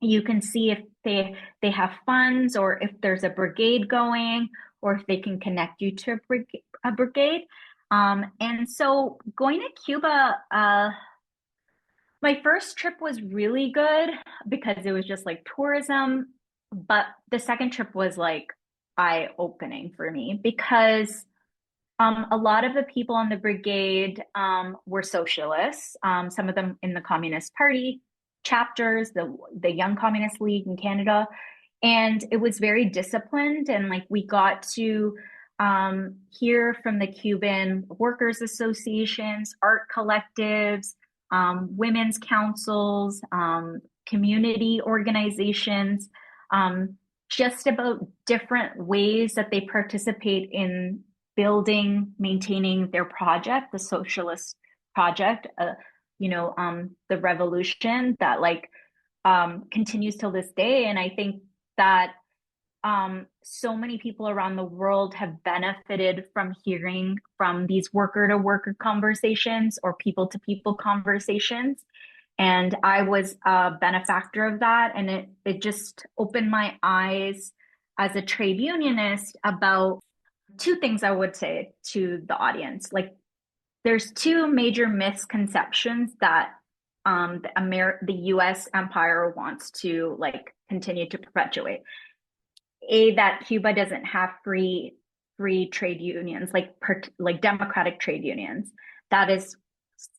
you can see if they have funds, or if there's a brigade going, or if they can connect you to a brigade. And so going to Cuba, my first trip was really good because it was just like tourism, but the second trip was like eye-opening for me because a lot of the people on the brigade were socialists, some of them in the Communist Party chapters, the Young Communist League in Canada. And it was very disciplined. And like we got to hear from the Cuban workers' associations, art collectives, women's councils, community organizations, just about different ways that they participate in building, maintaining their project, the socialist project, the revolution that like continues till this day. And I think that so many people around the world have benefited from hearing from these worker to worker conversations or people to people conversations. And I was a benefactor of that. And it just opened my eyes as a trade unionist about two things I would say to the audience. Like, there's two major misconceptions that the U.S. empire wants to like continue to perpetuate. That Cuba doesn't have free trade unions, like democratic trade unions. That is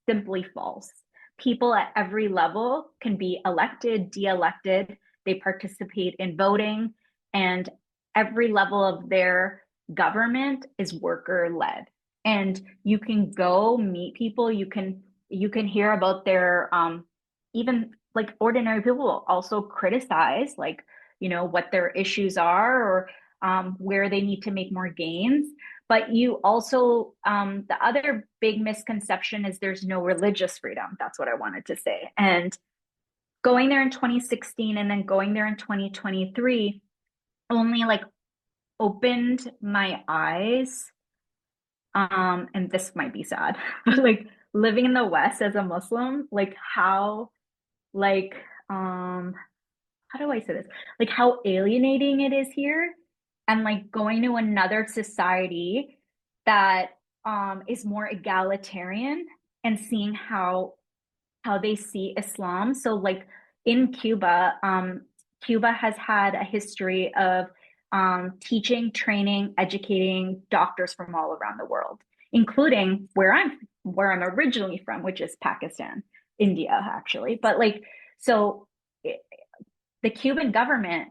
simply false. People at every level can be elected, de-elected. They participate in voting, and every level of their government is worker led. And you can go meet people. You can hear about their even like ordinary people will also criticize like what their issues are, or where they need to make more gains. But you also, the other big misconception is there's no religious freedom. That's what I wanted to say. And going there in 2016 and then going there in 2023 only like opened my eyes. And this might be sad, but like living in the West as a Muslim, like how, like, how do I say this? Like how alienating it is here, and like going to another society that is more egalitarian, and seeing how they see Islam. So like in Cuba, Cuba has had a history of teaching, training, educating doctors from all around the world, including where I'm originally from, which is Pakistan, India, actually. But like, so the Cuban government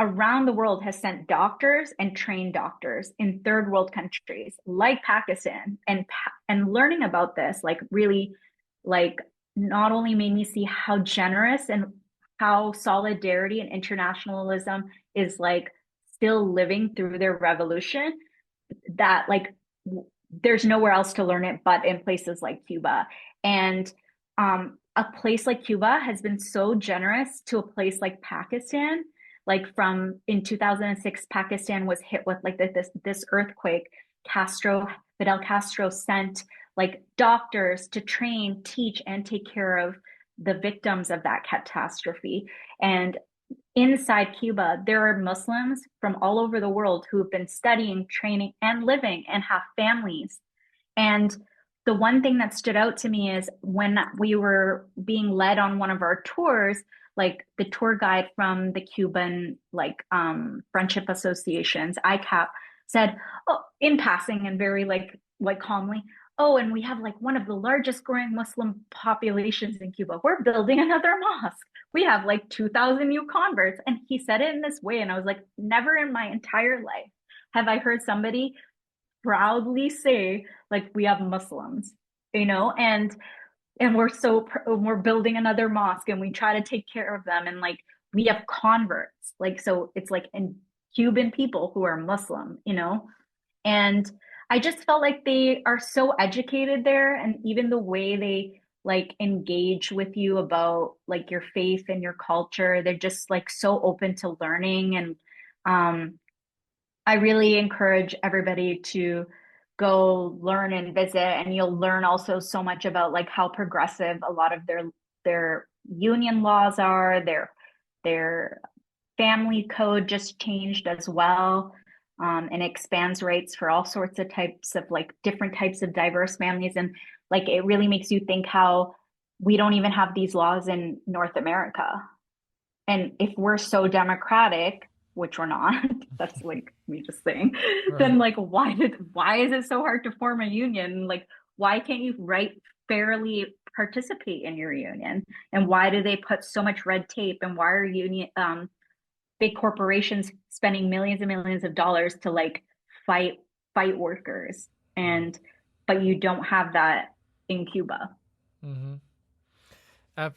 around the world has sent doctors and trained doctors in third world countries like Pakistan, and learning about this like really like not only made me see how generous and how solidarity and internationalism is like still living through their revolution, that like there's nowhere else to learn it but in places like Cuba. And a place like Cuba has been so generous to a place like Pakistan. Like from in 2006, Pakistan was hit with like this earthquake. The Fidel Castro sent like doctors to train, teach, and take care of the victims of that catastrophe. And inside Cuba, there are Muslims from all over the world who have been studying, training, and living and have families. And the one thing that stood out to me is when we were being led on one of our tours, like the tour guide from the Cuban friendship associations, ICAP, said, oh, in passing and very like calmly, oh, and we have like one of the largest growing Muslim populations in Cuba. We're building another mosque. We have like 2,000 new converts. And he said it in this way. And I was like, never in my entire life have I heard somebody proudly say like we have Muslims, and we're building another mosque and we try to take care of them, and like we have converts, like, so it's like in Cuban people who are Muslim, and I just felt like they are so educated there, and even the way they like engage with you about like your faith and your culture, they're just like so open to learning. And I really encourage everybody to go learn and visit, and you'll learn also so much about like how progressive a lot of their union laws are. Their family code just changed as well, and expands rights for all sorts of types of like different types of diverse families. And like it really makes you think how we don't even have these laws in North America. And if we're so democratic, which we're not, that's like me just saying, right, then like why is it so hard to form a union? Like, why can't you fairly participate in your union? And why do they put so much red tape? And why are big corporations spending millions and millions of dollars to like fight workers? But you don't have that in Cuba. Mm-hmm.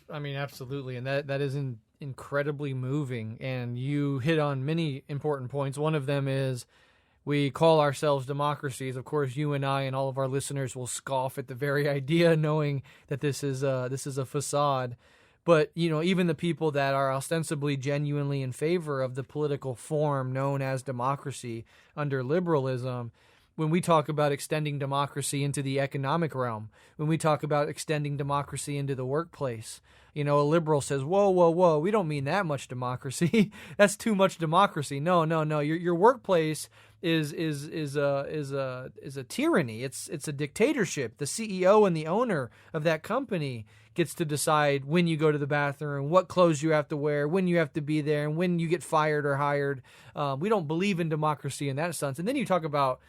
I mean, absolutely. And that isn't incredibly moving, and you hit on many important points. One of them is we call ourselves democracies. Of course, you and I and all of our listeners will scoff at the very idea, knowing that this is a facade. But even the people that are ostensibly genuinely in favor of the political form known as democracy under liberalism, when we talk about extending democracy into the economic realm, when we talk about extending democracy into the workplace, a liberal says, whoa, we don't mean that much democracy. That's too much democracy. No. Your workplace is a tyranny. It's a dictatorship. The CEO and the owner of that company gets to decide when you go to the bathroom, what clothes you have to wear, when you have to be there, and when you get fired or hired. We don't believe in democracy in that sense. And then you talk about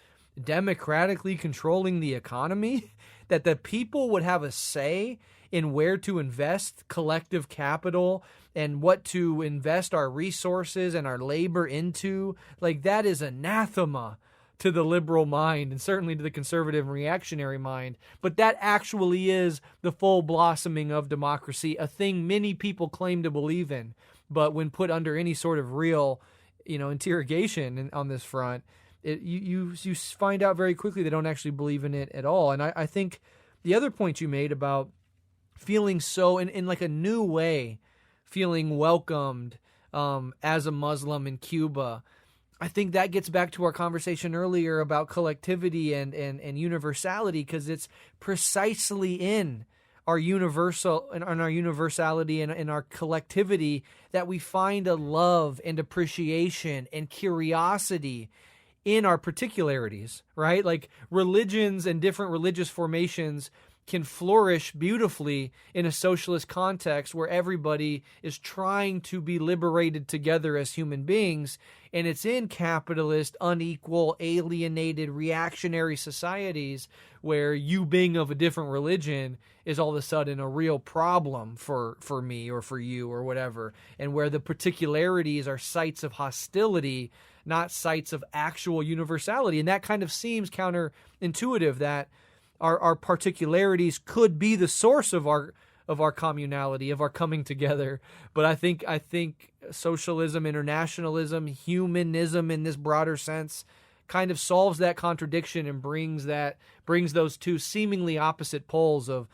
democratically controlling the economy, that the people would have a say in where to invest collective capital and what to invest our resources and our labor into. Like, that is anathema to the liberal mind, and certainly to the conservative and reactionary mind. But that actually is the full blossoming of democracy, a thing many people claim to believe in. But when put under any sort of real, interrogation on this front, you find out very quickly they don't actually believe in it at all. And I think the other point you made about feeling so in like a new way, feeling welcomed as a Muslim in Cuba, I think that gets back to our conversation earlier about collectivity and universality, because it's precisely in our universality and in our collectivity that we find a love and appreciation and curiosity in our particularities, right? Like, religions and different religious formations can flourish beautifully in a socialist context where everybody is trying to be liberated together as human beings. And it's in capitalist, unequal, alienated, reactionary societies where you being of a different religion is all of a sudden a real problem for me or for you or whatever. And where the particularities are sites of hostility, not sites of actual universality. And that kind of seems counterintuitive, that our particularities could be the source of our communality, of our coming together. But I think socialism, internationalism, humanism in this broader sense kind of solves that contradiction and brings those two seemingly opposite poles of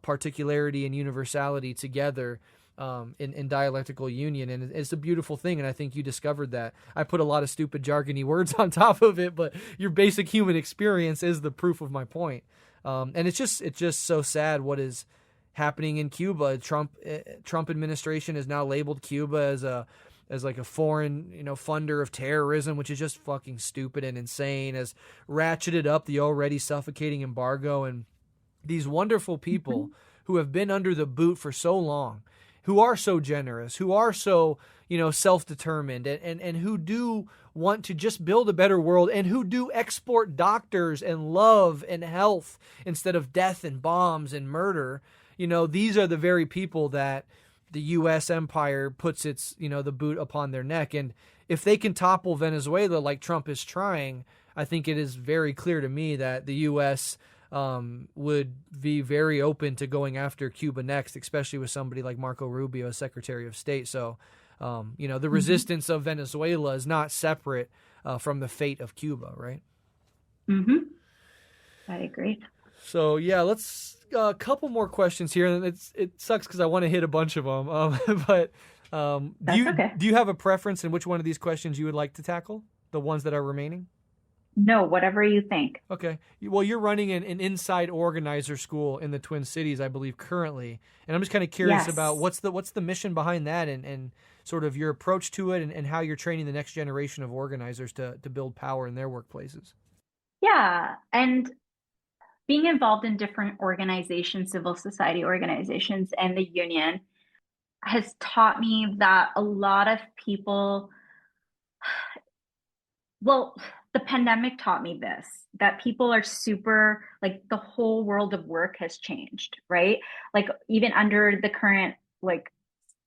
particularity and universality together in dialectical union, and it's a beautiful thing. And I think you discovered that. I put a lot of stupid jargony words on top of it, but your basic human experience is the proof of my point. And it's just so sad what is happening in Cuba. Trump administration has now labeled Cuba as like a foreign, funder of terrorism, which is just fucking stupid and insane. Has ratcheted up the already suffocating embargo, and these wonderful people who have been under the boot for so long, who are so generous, who are so, self-determined, and who do want to just build a better world, and who do export doctors and love and health instead of death and bombs and murder. These are the very people that the U.S. empire puts its, the boot upon their neck. And if they can topple Venezuela like Trump is trying, I think it is very clear to me that the U.S. Would be very open to going after Cuba next, especially with somebody like Marco Rubio as Secretary of State. So, the resistance of Venezuela is not separate from the fate of Cuba, right? Mm-hmm. I agree. So, yeah, let's a couple more questions here, and it sucks because I want to hit a bunch of them. But do you have a preference in which one of these questions you would like to tackle? The ones that are remaining? No, whatever you think. Okay. Well, you're running an inside organizer school in the Twin Cities, I believe, currently. And I'm just kind of curious about what's the mission behind that, and sort of your approach to it, and how you're training the next generation of organizers to build power in their workplaces. Yeah. And being involved in different organizations, civil society organizations, and the union has taught me that a lot of people, the pandemic taught me this, that people are super, like, the whole world of work has changed, right? Like, even under the current, like,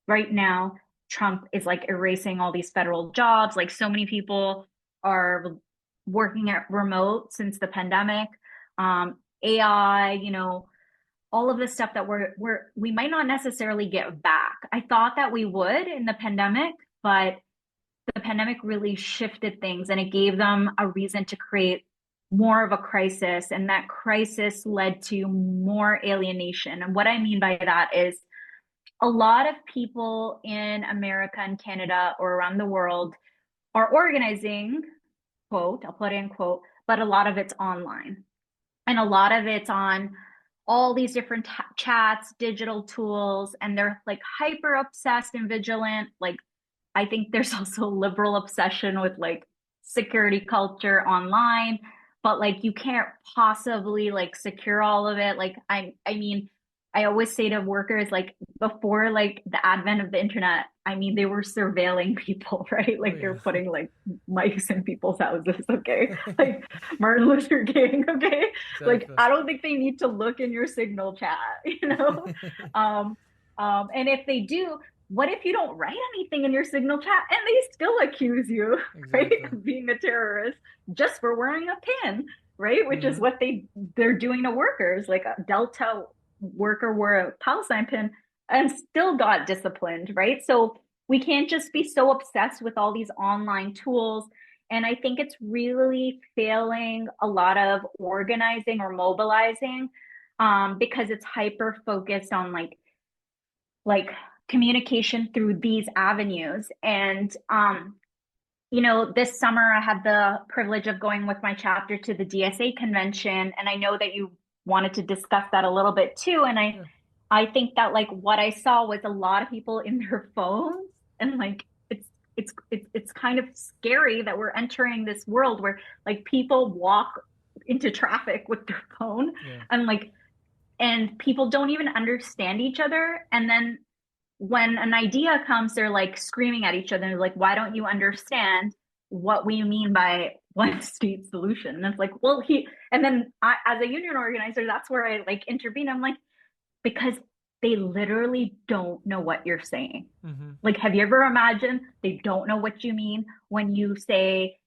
right now, Trump is like erasing all these federal jobs. Like, so many people are working at remote since the pandemic. AI, all of the stuff that we might not necessarily get back. I thought that we would in the pandemic, but the pandemic really shifted things, and it gave them a reason to create more of a crisis. And that crisis led to more alienation. And what I mean by that is a lot of people in America and Canada or around the world are organizing, quote, I'll put in quote, but a lot of it's online. And a lot of it's on all these different chats, digital tools, and they're like hyper obsessed and vigilant. Like, I think there's also a liberal obsession with like security culture online, but like you can't possibly like secure all of it. Like, I mean, I always say to workers, like, before like the advent of the internet, I mean, they were surveilling people, right? Like, they're putting like mics in people's houses, okay? Like Martin Luther King, okay? Exactly. Like, I don't think they need to look in your Signal chat, and if they do, what if you don't write anything in your Signal chat and they still accuse you, right, of being a terrorist just for wearing a pin, right? Which is what they're doing to workers. Like, a Delta worker wore a Palestine pin and still got disciplined, right? So we can't just be so obsessed with all these online tools. And I think it's really failing a lot of organizing or mobilizing because it's hyper focused on like communication through these avenues. And this summer I had the privilege of going with my chapter to the DSA convention, and I know that you wanted to discuss that a little bit too. And I think that like what I saw was a lot of people in their phones, and like it's kind of scary that we're entering this world where like people walk into traffic with their phone, and people don't even understand each other. And then when an idea comes, they're like screaming at each other, like, why don't you understand what we mean by one state solution? And it's like, well, and then I, as a union organizer, that's where I like intervene. I'm like, because they literally don't know what you're saying. Like, have you ever imagined they don't know what you mean when you say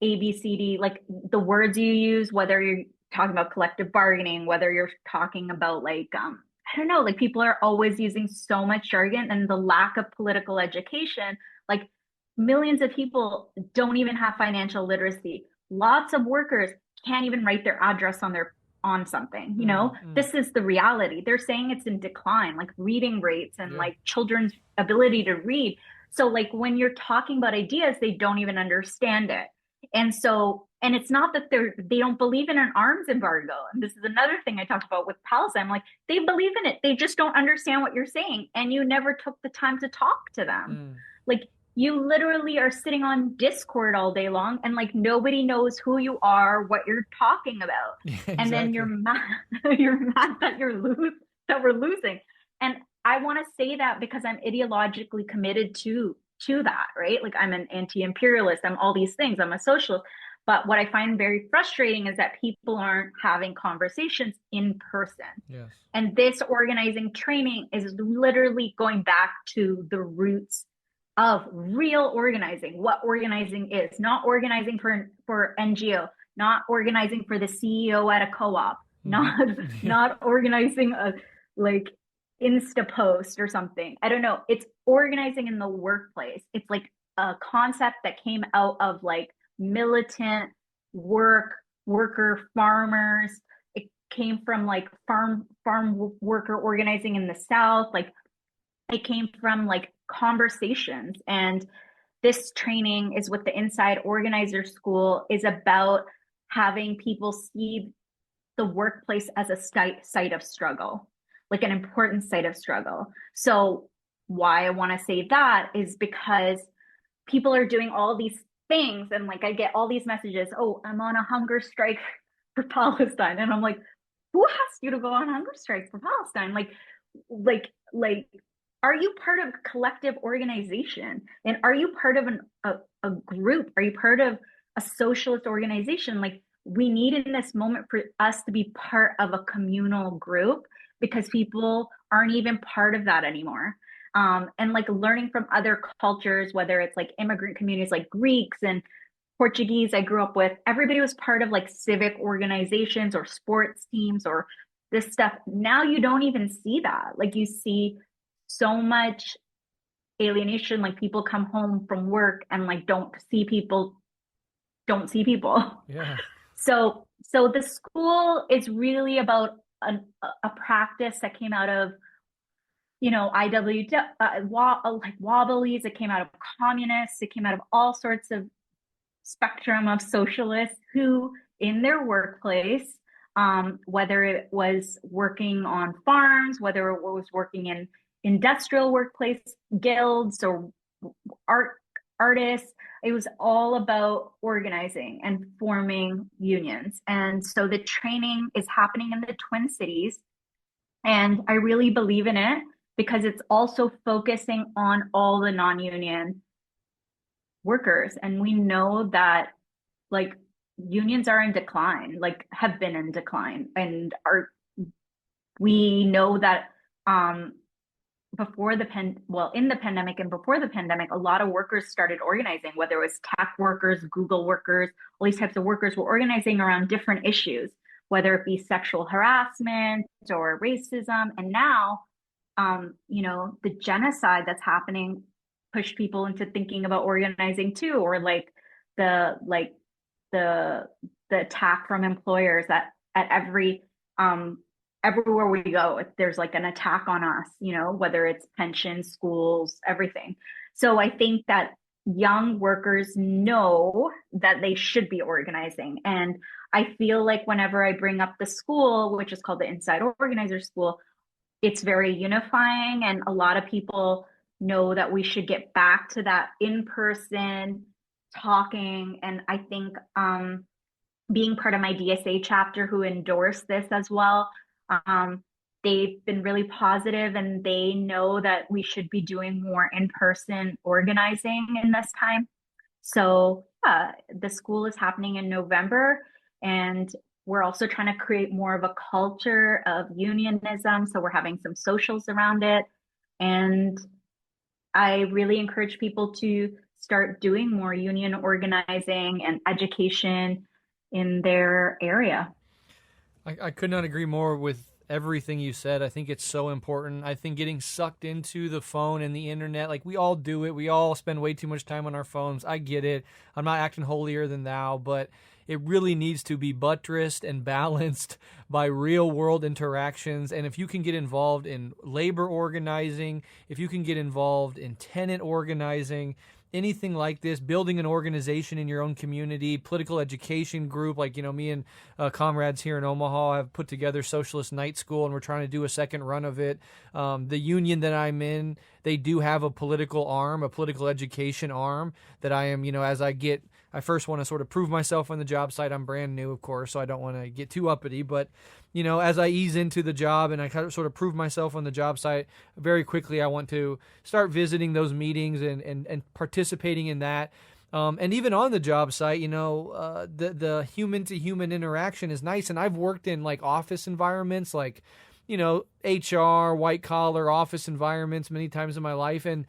A, B, C, D, like the words you use, whether you're talking about collective bargaining, whether you're talking about like, I don't know, like people are always using so much jargon, and the lack of political education, like millions of people don't even have financial literacy. Lots of workers can't even write their address on their on something, Mm-hmm. this is the reality. They're saying it's in decline, like reading rates and Yeah. like children's ability to read. So like when you're talking about ideas, they don't even understand it. And it's not that they don't believe in an arms embargo. And this is another thing I talked about with Palestine. Like they believe in it. They just don't understand what you're saying. And you never took the time to talk to them. Mm. Like you literally are sitting on Discord all day long and like nobody knows who you are, what you're talking about. Yeah, And then exactly. you're mad that that we're losing. And I want to say that because I'm ideologically committed to that, right? Like I'm an anti-imperialist, I'm all these things, I'm a socialist. But what I find very frustrating is that people aren't having conversations in person. Yes. And this organizing training is literally going back to the roots of real organizing, what organizing is, not organizing for NGO, not organizing for the CEO at a co-op, not Mm-hmm. Yeah. not organizing a like Insta post or something. I don't know. It's organizing in the workplace. It's like a concept that came out of like militant worker farmers. It came from like farm worker organizing in the South. Like it came from like conversations. And this training is what the Inside Organizer School is about, having people see the workplace as a site of struggle, like an important site of struggle. So why I want to say that is because people are doing all these things and like I get all these messages, oh, I'm on a hunger strike for Palestine. And I'm like, who asked you to go on hunger strike for Palestine? Like are you part of a collective organization? And are you part of a group? Are you part of a socialist organization? Like we need in this moment for us to be part of a communal group because people aren't even part of that anymore. And like learning from other cultures, whether it's like immigrant communities like Greeks and Portuguese I grew up with, everybody was part of like civic organizations or sports teams or this stuff. Now you don't even see that. Like you see so much alienation, like people come home from work and like don't see people. Yeah. So the school is really about a practice that came out of IW like Wobblies. It came out of communists. It came out of all sorts of spectrum of socialists who, in their workplace, whether it was working on farms, whether it was working in industrial workplace guilds or artists, it was all about organizing and forming unions. And so the training is happening in the Twin Cities, and I really believe in it because it's also focusing on all the non-union workers. And we know that like unions are in decline, like have been in decline, and we know that in the pandemic and before the pandemic, a lot of workers started organizing, whether it was tech workers, Google workers, all these types of workers were organizing around different issues, whether it be sexual harassment or racism. And now, the genocide that's happening pushed people into thinking about organizing too, or like the attack from employers at everywhere we go, there's like an attack on us, whether it's pensions, schools, everything. So I think that young workers know that they should be organizing. And I feel like whenever I bring up the school, which is called the Inside Organizer School, it's very unifying. And a lot of people know that we should get back to that in-person talking. And I think being part of my DSA chapter who endorsed this as well, they've been really positive and they know that we should be doing more in-person organizing in this time. So yeah, the school is happening in November, and we're also trying to create more of a culture of unionism. So we're having some socials around it. And I really encourage people to start doing more union organizing and education in their area. I could not agree more with everything you said. I think it's so important. I think getting sucked into the phone and the internet, like we all do it. We all spend way too much time on our phones. I get it. I'm not acting holier than thou, but it really needs to be buttressed and balanced by real world interactions. And if you can get involved in labor organizing, if you can get involved in tenant organizing, anything like this, building an organization in your own community, political education group, like, me and comrades here in Omaha have put together Socialist Night School, and we're trying to do a second run of it. The union that I'm in, they do have a political arm, a political education arm that I am, as I first want to sort of prove myself on the job site. I'm brand new, of course, so I don't want to get too uppity, but as I ease into the job and I kind of sort of prove myself on the job site, very quickly I want to start visiting those meetings and participating in that. And even on the job site, the human-to-human interaction is nice. And I've worked in like office environments, like, HR, white-collar office environments many times in my life. And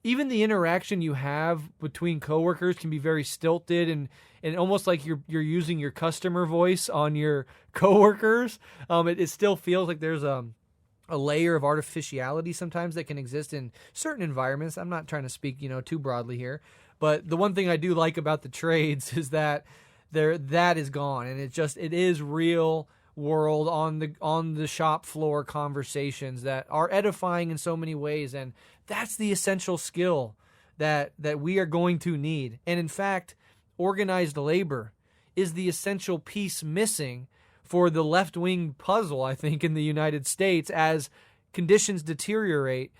even the interaction you have between coworkers can be very stilted and almost like you're using your customer voice on your coworkers. It still feels like there's a layer of artificiality sometimes that can exist in certain environments. I'm not trying to speak, too broadly here, but the one thing I do like about the trades is that that is gone, and it is real world on the shop floor conversations that are edifying in so many ways. And that's the essential skill that we are going to need. And in fact, organized labor is the essential piece missing for the left-wing puzzle, I think, in the United States. As conditions deteriorate,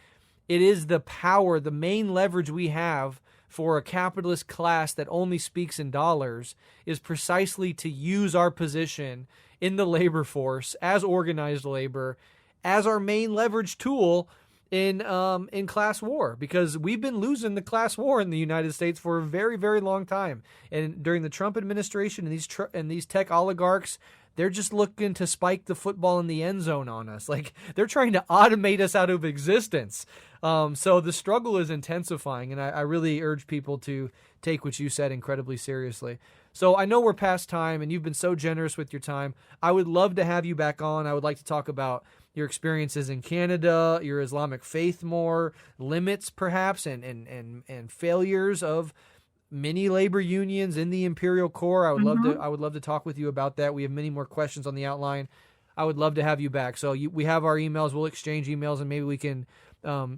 it is the power, the main leverage we have for a capitalist class that only speaks in dollars is precisely to use our position in the labor force as organized labor as our main leverage tool in class war, because we've been losing the class war in the United States for a very, very long time. And during the Trump administration and these tech oligarchs, they're just looking to spike the football in the end zone on us. Like, they're trying to automate us out of existence. So the struggle is intensifying, and I really urge people to take what you said incredibly seriously. So I know we're past time, and you've been so generous with your time. I would love to have you back on. I would like to talk about your experiences in Canada, your Islamic faith more, limits perhaps, and failures of many labor unions in the imperial core. I would love to talk with you about that. We have many more questions on the outline. I would love to have you back. So we have our emails. We'll exchange emails, and maybe we can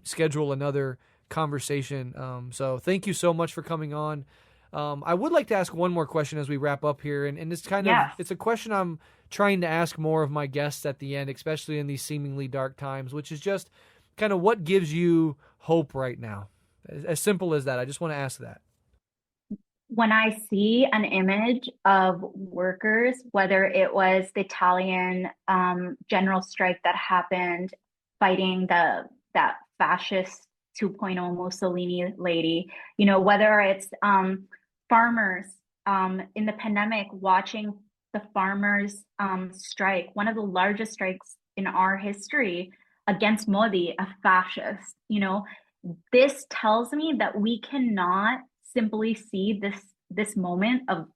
schedule another conversation. So thank you so much for coming on. I would like to ask one more question as we wrap up here, and it's kind of it's a question I'm trying to ask more of my guests at the end, especially in these seemingly dark times, which is just kind of what gives you hope right now. As simple as that. I just want to ask that. When I see an image of workers, whether it was the Italian general strike that happened fighting that fascist 2.0 Mussolini lady, whether it's farmers in the pandemic, watching the farmers strike, one of the largest strikes in our history against Modi, a fascist. This tells me that we cannot simply see this moment of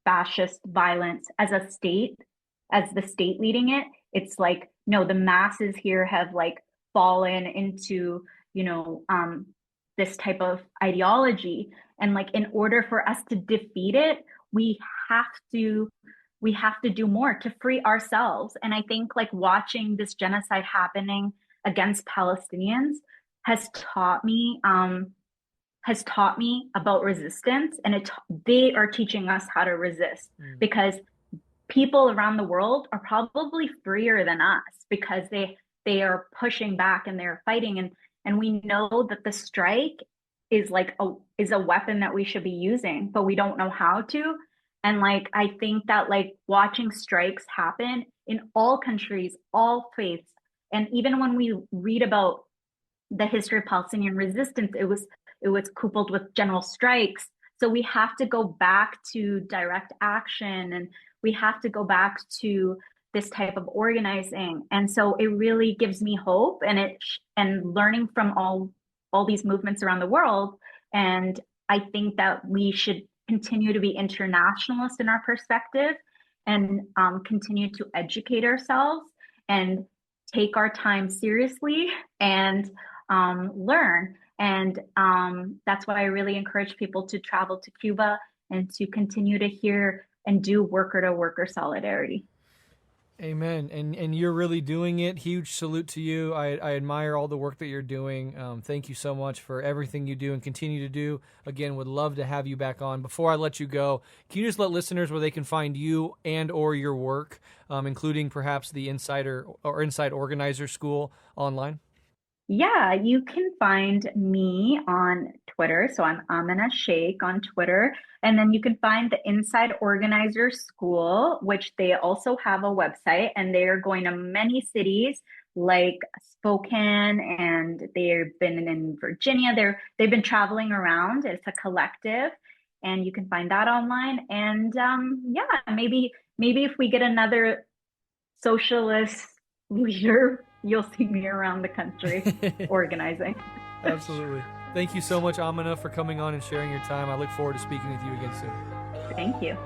fascist violence as the state leading it. It's like, no, the masses here have like fallen into, this type of ideology. And like, in order for us to defeat it, we have to do more to free ourselves. And I think like watching this genocide happening against Palestinians has taught me about resistance, and they are teaching us how to resist, because people around the world are probably freer than us because they are pushing back and they're fighting, and we know that the strike is a weapon that we should be using, but we don't know how to. And like, I think that like watching strikes happen in all countries, all faiths, and even when we read about the history of Palestinian resistance, it was coupled with general strikes. So we have to go back to direct action, and we have to go back to this type of organizing. And so it really gives me hope, and learning from all these movements around the world. And I think that we should continue to be internationalist in our perspective, and continue to educate ourselves, and take our time seriously and learn. And that's why I really encourage people to travel to Cuba and to continue to hear and do worker to worker solidarity. Amen. And you're really doing it. Huge salute to you. I admire all the work that you're doing. Thank you so much for everything you do and continue to do. Again, would love to have you back on. Before I let you go, can you just let listeners where they can find you and or your work, including perhaps the Inside Organizer School online? Yeah, you can find me on Twitter. So I'm Aminah Sheikh on Twitter. And then you can find the Inside Organizer School, which they also have a website, and they're going to many cities like Spokane, and they've been in Virginia. They've been traveling around. It's a collective, and you can find that online. And yeah, maybe if we get another socialist leader, you'll see me around the country organizing. Absolutely. Thank you so much, Aminah, for coming on and sharing your time. I look forward to speaking with you again soon. Thank you.